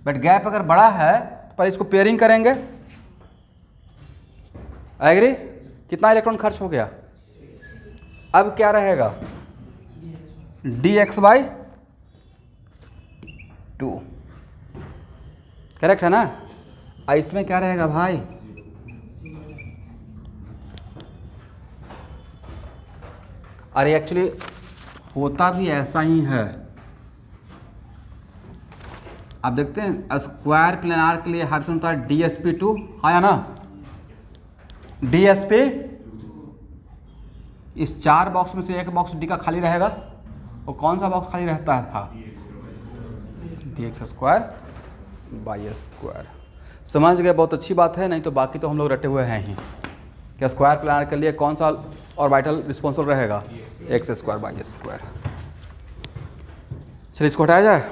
बट गैप अगर बड़ा है तो पहले इसको पेयरिंग करेंगे। एग्री? कितना इलेक्ट्रॉन खर्च हो गया? अब क्या रहेगा, dx/2। करेक्ट है ना? इसमें क्या रहेगा भाई, अरे एक्चुअली होता भी ऐसा ही है। आप देखते हैं स्क्वायर प्लेनार के लिए ऑप्शन होता है DsP2, आया ना, DsP। इस 4 बॉक्स में से एक बॉक्स डी का खाली रहेगा, और कौन सा बॉक्स खाली रहता था, dx²/2। समझ गए? बहुत अच्छी बात है, नहीं तो बाकी तो हम लोग रटे हुए हैं ही। क्या स्क्वायर प्लानर के लिए कौन सा ऑर्बिटल रिस्पॉन्सिबल रहेगा, x²/2। चलिए इसको हटाया जाए।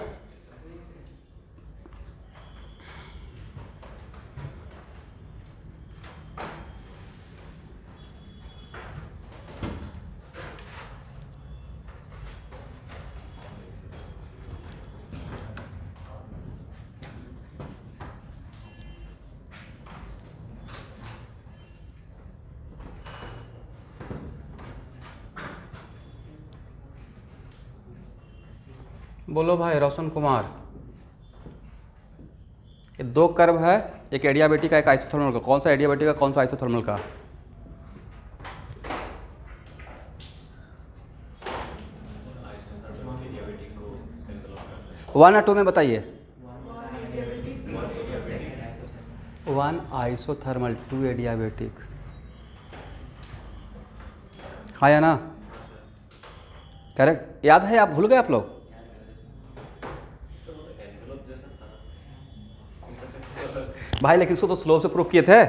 बोलो भाई रोशन कुमार। ये 2 कर्व है, एक एडियाबेटिक का, एक आइसोथर्मल का। कौन सा एडियाबेटिक का, कौन सा आइसोथर्मल का? वन या टू में बताइए। 1 आइसोथर्मल, 2 एडियाबेटिक, हाँ या ना? करेक्ट, याद है? आप भूल गए आप लोग? भाई लेकिन इसको तो स्लो से प्रूव किए थे,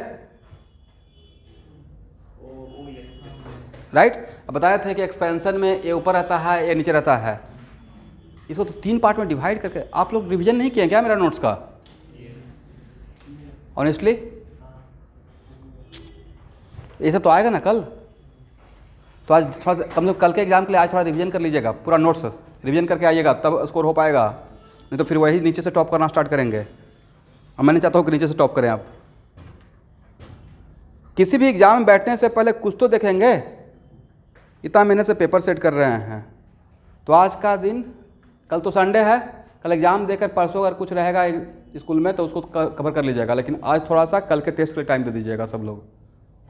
राइट? अब बताए थे कि एक्सपेंशन में ये ऊपर रहता है, ये नीचे रहता है। इसको तो 3 पार्ट में डिवाइड करके आप लोग रिवीजन नहीं किए क्या मेरा नोट्स का? ऑनेस्टली ये सब तो आएगा ना कल, तो आज थोड़ा सा कम से कम कल के एग्जाम के लिए आज थोड़ा रिवीजन कर लीजिएगा, पूरा नोट्स रिवीजन करके आइएगा, तब स्कोर हो पाएगा। नहीं तो फिर वही नीचे से टॉप करना स्टार्ट करेंगे, और मैं नहीं चाहता हूँ कि नीचे से टॉप करें आप। किसी भी एग्जाम में बैठने से पहले कुछ तो देखेंगे। इतना महीने से पेपर सेट कर रहे हैं, तो आज का दिन, कल तो संडे है, कल एग्जाम देकर परसों अगर कुछ रहेगा स्कूल में तो उसको कवर कर लीजिएगा, लेकिन आज थोड़ा सा कल के टेस्ट के लिए टाइम दे दीजिएगा सब लोग,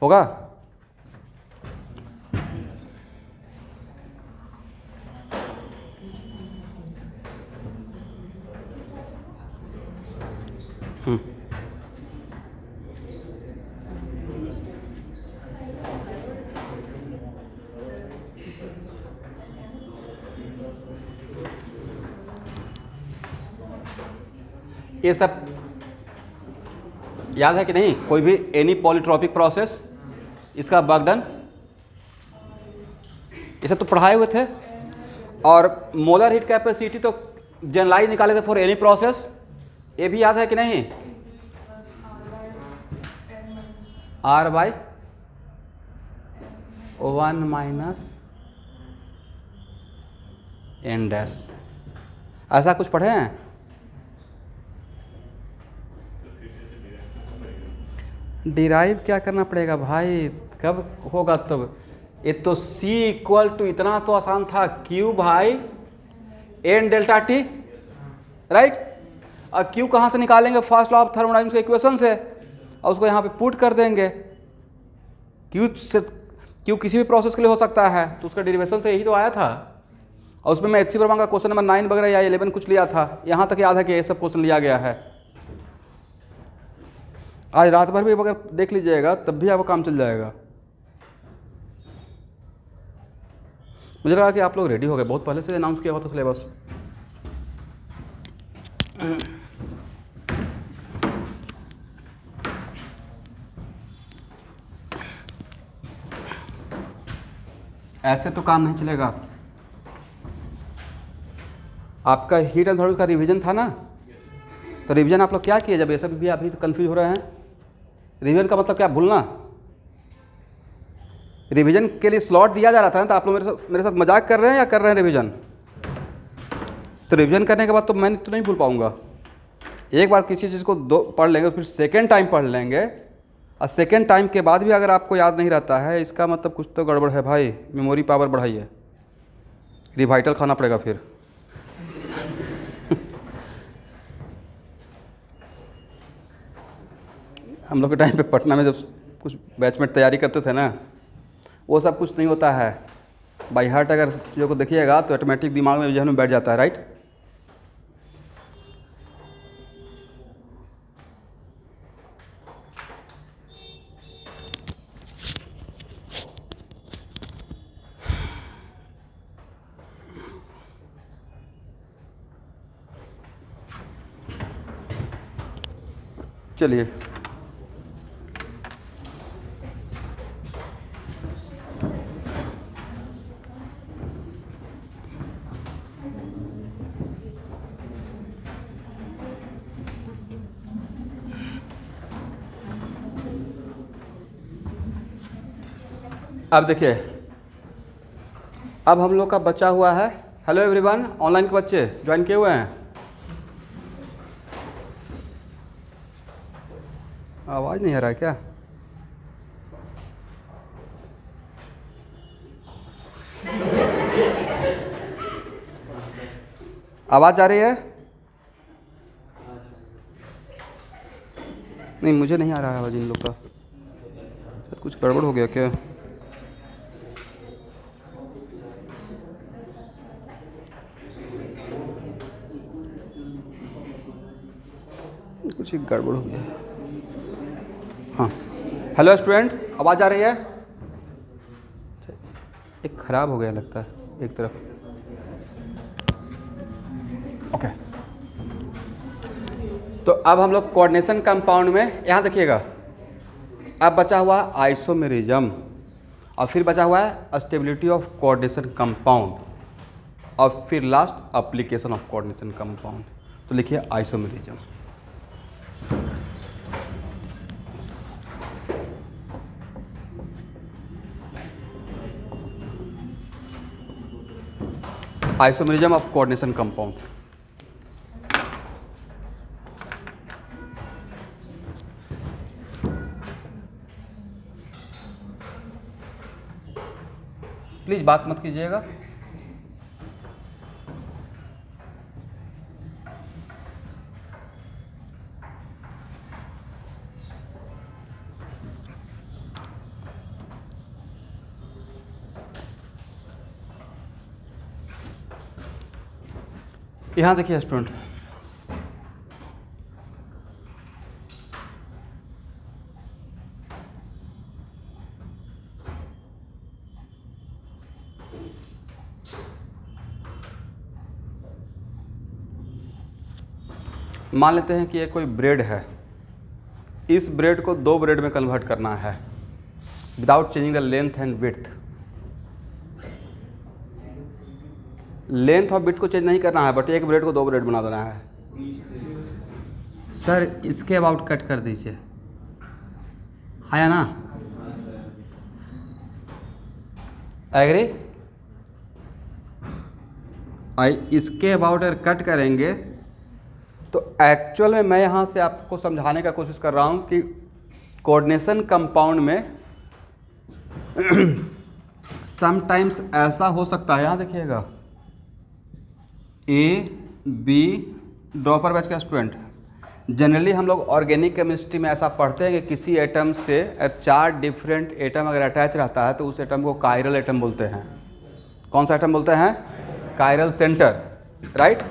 होगा? ये सब याद है कि नहीं? कोई भी एनी पॉलीट्रॉपिक प्रोसेस, इसका बर्डन, ये सब तो पढ़ाए हुए थे। और मोलर हीट कैपेसिटी तो जनरलाइज निकाले थे फॉर एनी प्रोसेस, ये भी याद है कि नहीं? R/1 - n डैश, ऐसा कुछ पढ़े हैं? डिराइव क्या करना पड़ेगा भाई, कब होगा तब? ये तो C = इतना तो आसान था, Q भाई n डेल्टा T, राइट? और Q कहाँ से निकालेंगे? फर्स्ट लॉ ऑफ थर्मोडायनामिक्स के इक्वेशन से, और उसको यहाँ पे पुट कर देंगे। Q किसी भी प्रोसेस के लिए हो सकता है, तो उसका डेरिवेशन से यही तो आया था। और उसमें मैं HC वर्मा का क्वेश्चन नंबर 9 वगैरह या 11 कुछ लिया था, यहाँ तक याद है कि ये सब क्वेश्चन लिया गया है। आज रात भर भी अगर देख लीजिएगा तब भी आपका काम चल जाएगा। मुझे लगा कि आप लोग रेडी हो गए, बहुत पहले से अनाउंस किया हुआ था सिलेबस। ऐसे तो काम नहीं चलेगा। आपका हीट एंड थर्मल का रिवीजन था ना, तो रिवीजन आप लोग क्या किए जब ये सब भी अभी तो कन्फ्यूज हो रहे हैं? रिवीजन का मतलब क्या, भूलना? रिवीजन के लिए स्लॉट दिया जा रहा था ना, तो आप लोग मेरे साथ मजाक कर रहे हैं या कर रहे हैं रिवीजन? तो रिवीजन करने के बाद तो मैं तो नहीं भूल पाऊंगा। एक बार किसी चीज़ को दो पढ़ लेंगे, फिर सेकेंड टाइम पढ़ लेंगे, और सेकेंड टाइम के बाद भी अगर आपको याद नहीं रहता है, इसका मतलब कुछ तो गड़बड़ है भाई। मेमोरी पावर बढ़ाइए, रिवाइटल खाना पड़ेगा फिर। हम लोग के टाइम पे पटना में जब कुछ बैचमेट तैयारी करते थे ना, वो सब कुछ नहीं होता है। बाई हार्ट अगर चीज़ों को देखिएगा तो ऑटोमेटिक दिमाग में जहन में बैठ जाता है, राइट? चलिए, अब देखिए, अब हम लोग का बचा हुआ है। हेलो एवरीवन, ऑनलाइन के बच्चे ज्वाइन किए हुए हैं? आवाज़ नहीं आ रहा है क्या? आवाज़ आ रही है? नहीं, मुझे नहीं आ रहा है आवाज़ इन लोग का। कुछ गड़बड़ हो गया क्या? कुछ गड़बड़ हो गया है। हाँ, हेलो स्टूडेंट, आवाज़ आ रही है? एक ख़राब हो गया लगता है एक तरफ। ओके, तो अब हम लोग कोऑर्डिनेशन कंपाउंड में, यहाँ देखिएगा, अब बचा हुआ आइसोमेरिज्म, और फिर बचा हुआ है स्टेबिलिटी ऑफ कोऑर्डिनेशन कंपाउंड, और फिर last application of coordination compound. तो लिखिए isomerism. Isomerism of coordination compound. Please बात मत कीजिएगा। यहाँ देखिए स्टूडेंट, मान लेते हैं कि ये कोई ब्रेड है। इस ब्रेड को दो ब्रेड में कन्वर्ट करना है without changing the length and width. Length और विड्थ को चेंज नहीं करना है, बट एक ब्रेड को दो ब्रेड बना देना है। सर इसके अबाउट कट कर दीजिए, है ना? एग्री? इसके अबाउट अगर कट करेंगे तो एक्चुअल में मैं यहाँ से आपको समझाने का कोशिश कर रहा हूँ कि कोऑर्डिनेशन कंपाउंड में समटाइम्स ऐसा हो सकता है। यहाँ देखिएगा, ए बी ड्रॉपर बैच का स्टूडेंट, जनरली हम लोग ऑर्गेनिक केमिस्ट्री में ऐसा पढ़ते हैं कि किसी एटम से 4 डिफरेंट एटम अगर अटैच रहता है तो उस एटम को कायरल एटम बोलते हैं। कौन सा एटम बोलते हैं? Chiral centre, right?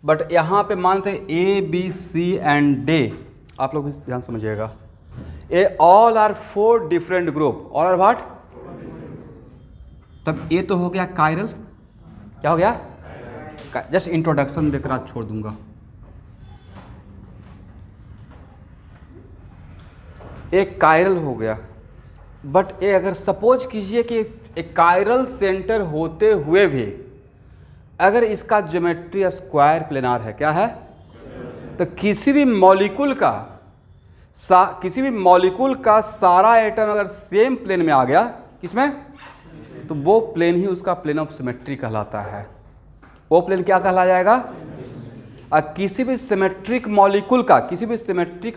बट यहाँ पे मानते हैं A B C and D, आप लोग भी ध्यान समझिएगा, A all are 4 different group. All are what? तब ए तो हो गया कायरल। क्या हो गया? जस्ट इंट्रोडक्शन देकर आज छोड़ दूंगा। एक कायरल हो गया, बट ये अगर सपोज कीजिए कि एक कायरल सेंटर होते हुए भी अगर इसका ज्योमेट्री स्क्वायर प्लेनार है, क्या है? तो किसी भी मॉलिक्यूल का किसी भी मॉलिक्यूल का सारा एटम अगर सेम प्लेन में आ गया, किसमें, तो वो प्लेन ही उसका प्लेन ऑफ सिमेट्री कहलाता है। वो प्लेन क्या कहला जाएगा? किसी भी सिमेट्रिक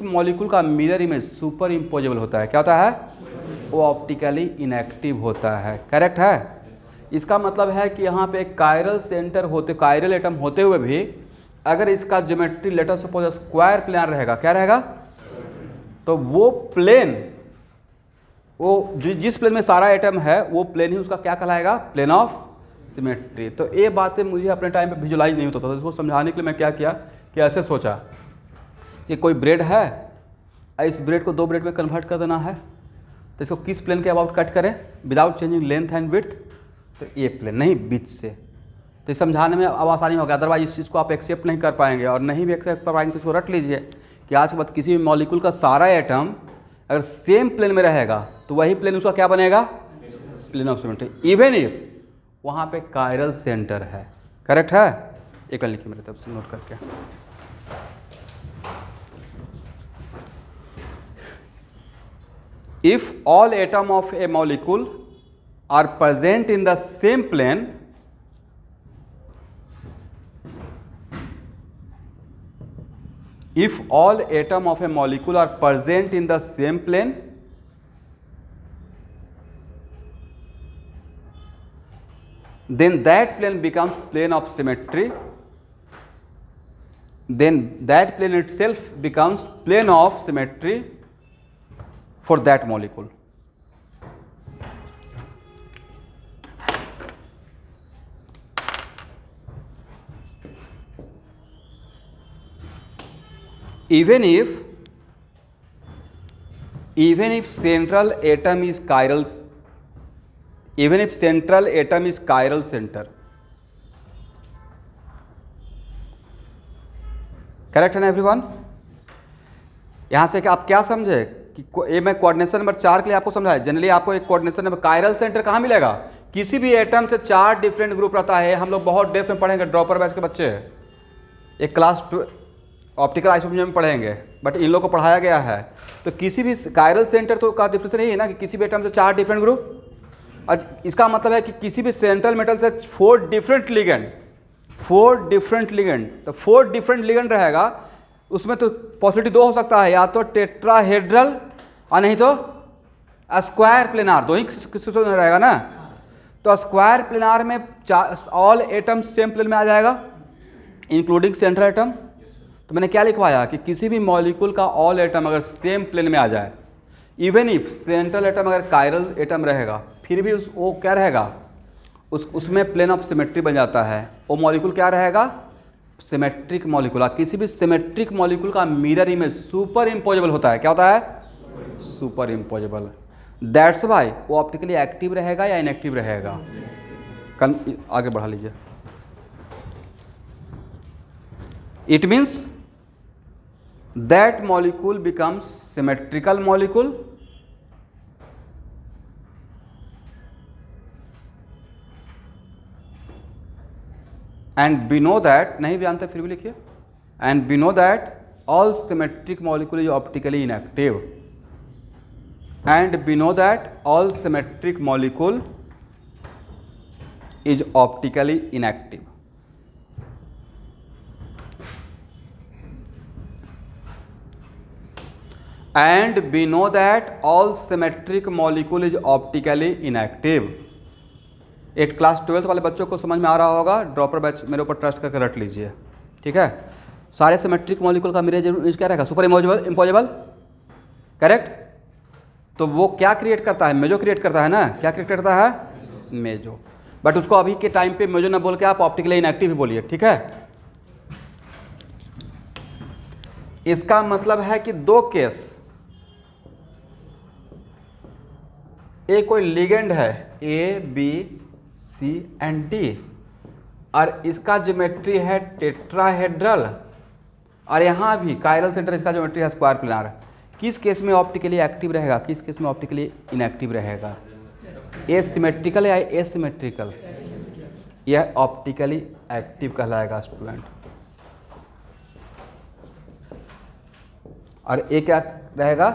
मॉलिक्यूल का मिरर इमेज सुपर इम्पोजेबल होता है। क्या होता है? वो ऑप्टिकली इनएक्टिव होता है। करेक्ट है? इसका मतलब है कि यहाँ पे कायरल एटम होते हुए भी अगर इसका geometry let us suppose square plane रहेगा, क्या रहेगा? तो वो प्लेन, वो जिस प्लेन में सारा एटम है वो प्लेन ही उसका क्या कहलाएगा? Plane of symmetry. तो ये बातें मुझे अपने टाइम पे विजुलाइज नहीं होता था, तो इसको समझाने के लिए मैं क्या किया कि ऐसे सोचा कि कोई ब्रेड है, इस ब्रेड को 2 ब्रेड में कन्वर्ट कर देना है, तो इसको किस प्लेन के अबाउट कट करें without changing length and width? तो ये प्लेन, नहीं बीच से। तो समझाने में अब आसानी होगा, अदरवाइज इस चीज़ को आप एक्सेप्ट नहीं कर पाएंगे, और नहीं भी एक्सेप्ट कर पाएंगे तो इसको रट लीजिए कि आज के बाद किसी भी मॉलिक्यूल का सारा एटम अगर सेम प्लेन में रहेगा तो वही प्लेन उसका क्या बनेगा? Plane of symmetry, even if वहाँ पे कायरल सेंटर है। करेक्ट है? एक लिखिए मेरे तरफ से नोट करके। If all atom of a molecule are present in the same plane, if all atom of a molecule are present in the same plane, then that plane becomes plane of symmetry, then that plane itself becomes plane of symmetry for that molecule. Even if central atom is chiral center, correct है ना एवरीवन? यहाँ से आप क्या समझे कि ये मैं कोऑर्डिनेशन नंबर 4 के लिए आपको समझाया। जनरली आपको एक कोऑर्डिनेशन नंबर कायरल सेंटर कहाँ मिलेगा? किसी भी एटम से 4 डिफरेंट ग्रुप रहता है। हम लोग बहुत डेप्थ में पढ़ेंगे, ड्रॉपर बैच के बच्चे एक क्लास ऑप्टिकल आइसोटोप में पढ़ेंगे, बट इन लोग को पढ़ाया गया है। तो किसी भी कायरल सेंटर तो का डिफरेंस नहीं है ना कि किसी भी एटम से 4 डिफरेंट ग्रुप। इसका मतलब है कि किसी भी सेंट्रल मेटल से 4 डिफरेंट लिगेंड, तो 4 डिफरेंट लिगेंड रहेगा। उसमें तो पॉसिबिलिटी 2 हो सकता है, या तो टेट्राहेड्रल और नहीं तो स्क्वायर प्लेनार, 2 ही किसी से रहेगा ना। तो स्क्वायर प्लेनार में ऑल एटम सेम प्लेन में आ जाएगा इंक्लूडिंग सेंट्रल एटम। तो मैंने क्या लिखवाया कि किसी भी मॉलिक्यूल का ऑल एटम अगर सेम प्लेन में आ जाए, इवन इफ सेंट्रल एटम अगर कायरल एटम रहेगा, फिर भी वो क्या रहेगा? उसमें प्लेन ऑफ सिमेट्री बन जाता है। वो मॉलिक्यूल क्या रहेगा? Symmetric molecule. किसी भी सिमेट्रिक मॉलिक्यूल का मिरर इमेज सुपर इम्पोजेबल होता है। क्या होता है? Super imposable. दैट्स वाई वो ऑप्टिकली एक्टिव रहेगा या इनएक्टिव रहेगा? आगे बढ़ा लीजिए। It means that molecule becomes symmetrical molecule and we know that, नहीं भी जानते फिर भी लिखिए, and we know that all symmetric molecule is optically inactive, and we know that all symmetric molecule is optically inactive. And we know that all symmetric molecule is optically inactive. एक क्लास 12th वाले बच्चों को समझ में आ रहा होगा, ड्रॉपर बैच मेरे ऊपर ट्रस्ट करके रट लीजिए, ठीक है? सारे सिमेट्रिक मॉलिक्यूल का मिरर इमेज क्या रहेगा? Super imposable. करेक्ट? तो वो क्या क्रिएट करता है? मेजो क्रिएट करता है ना। क्या क्रिएट करता है? मेजो। बट उसको अभी के टाइम पे मेजो ना बोल के आप ऑप्टिकली इनएक्टिव ही बोलिए, ठीक है? इसका मतलब है कि 2 केस, एक कोई लिगेंड है A, B, C and D, और इसका ज्योमेट्री है टेट्राहेड्रल, और यहाँ भी कायरल सेंटर इसका ज्योमेट्री है स्क्वायर प्लेनार। किस केस में ऑप्टिकली एक्टिव रहेगा, किस केस में ऑप्टिकली इनएक्टिव रहेगा? ए सिमेट्रिकल या एसिमेट्रिकल? यह ऑप्टिकली एक्टिव कहलाएगा स्टूडेंट। और ए क्या रहेगा,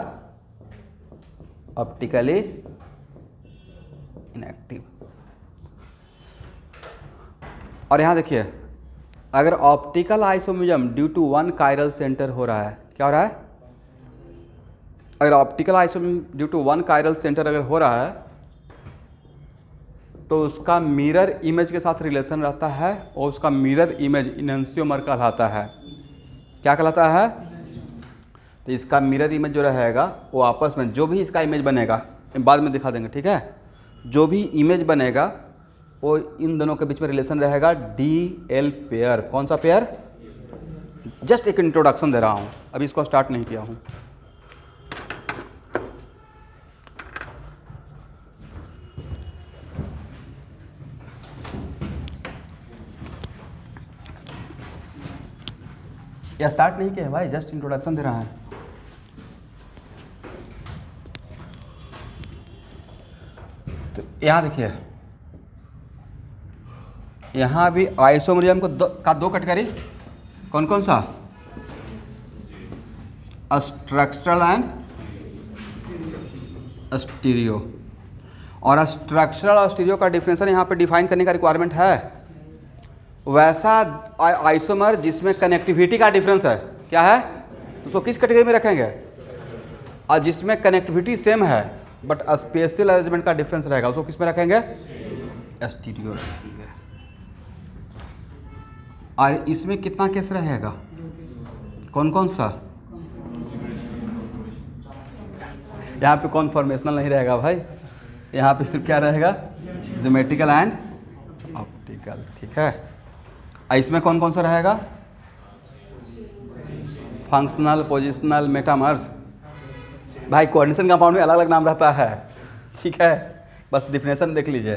ऑप्टिकली इनएक्टिव। और यहाँ देखिए, अगर optical isomerism due to one chiral centre हो रहा है, क्या हो रहा है, अगर optical isomerism due to one chiral centre अगर हो रहा है तो उसका मिरर इमेज के साथ रिलेशन रहता है और उसका मिरर इमेज इनैंसियोमर कहलाता है। क्या कहलाता है, तो इसका मिरर इमेज जो रहेगा वो आपस में जो भी इसका इमेज बनेगा, बाद में दिखा देंगे, ठीक है, जो भी इमेज बनेगा वो इन दोनों के बीच में रिलेशन रहेगा DL पेयर। कौन सा पेयर, जस्ट एक इंट्रोडक्शन दे रहा हूँ, अभी इसको स्टार्ट नहीं किया हूँ। या स्टार्ट नहीं किया भाई, जस्ट इंट्रोडक्शन दे रहा है। तो यहाँ देखिए, यहाँ भी आइसोमरिज्म को दो कैटेगरी, कौन कौन सा, स्ट्रक्चरल एंड स्टीरियो। और स्ट्रक्चरल और स्टीरियो का डिफरेंशियल यहाँ पे डिफाइन करने का रिक्वायरमेंट है। वैसा आइसोमर जिसमें कनेक्टिविटी का डिफरेंस है, क्या है, उसको किस कैटेगरी में रखेंगे, और जिसमें कनेक्टिविटी सेम है बट स्पेशियल अरेंजमेंट का डिफरेंस रहेगा, उसको किस में रखेंगे, स्टीरियो रखेंगे। और इसमें कितना केस रहेगा, कौन कौन सा, यहाँ पे कॉन्फॉर्मेशनल नहीं रहेगा भाई, यहाँ पे सिर्फ क्या रहेगा, ज्योमेट्रिकल एंड ऑप्टिकल, ठीक है। इसमें कौन कौन सा रहेगा, फंक्शनल, पोजिशनल, मेटामर्स। भाई कोऑर्डिनेशन कंपाउंड में अलग अलग नाम रहता है, ठीक है, बस डिफिनेशन देख लीजिए।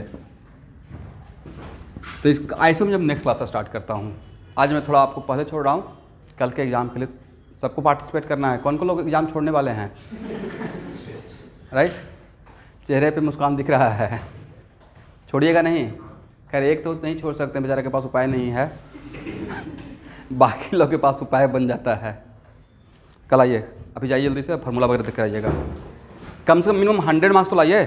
तो इस आइसोमरिज्म नेक्स्ट क्लास से स्टार्ट करता हूँ। आज मैं थोड़ा आपको पहले छोड़ रहा हूँ, कल के एग्जाम के लिए सबको पार्टिसिपेट करना है। कौन कौन लोग एग्जाम छोड़ने वाले हैं, राइट, चेहरे पे मुस्कान दिख रहा है, छोड़िएगा नहीं। खैर एक तो नहीं छोड़ सकते, बेचारे के पास उपाय नहीं है, बाकी लोग के पास उपाय बन जाता है। कल आइए, अभी जाइए जल्दी से, फार्मूला वगैरह देख कर आइएगा, कम से कम मिनिमम 100 मार्क्स तो लाइए।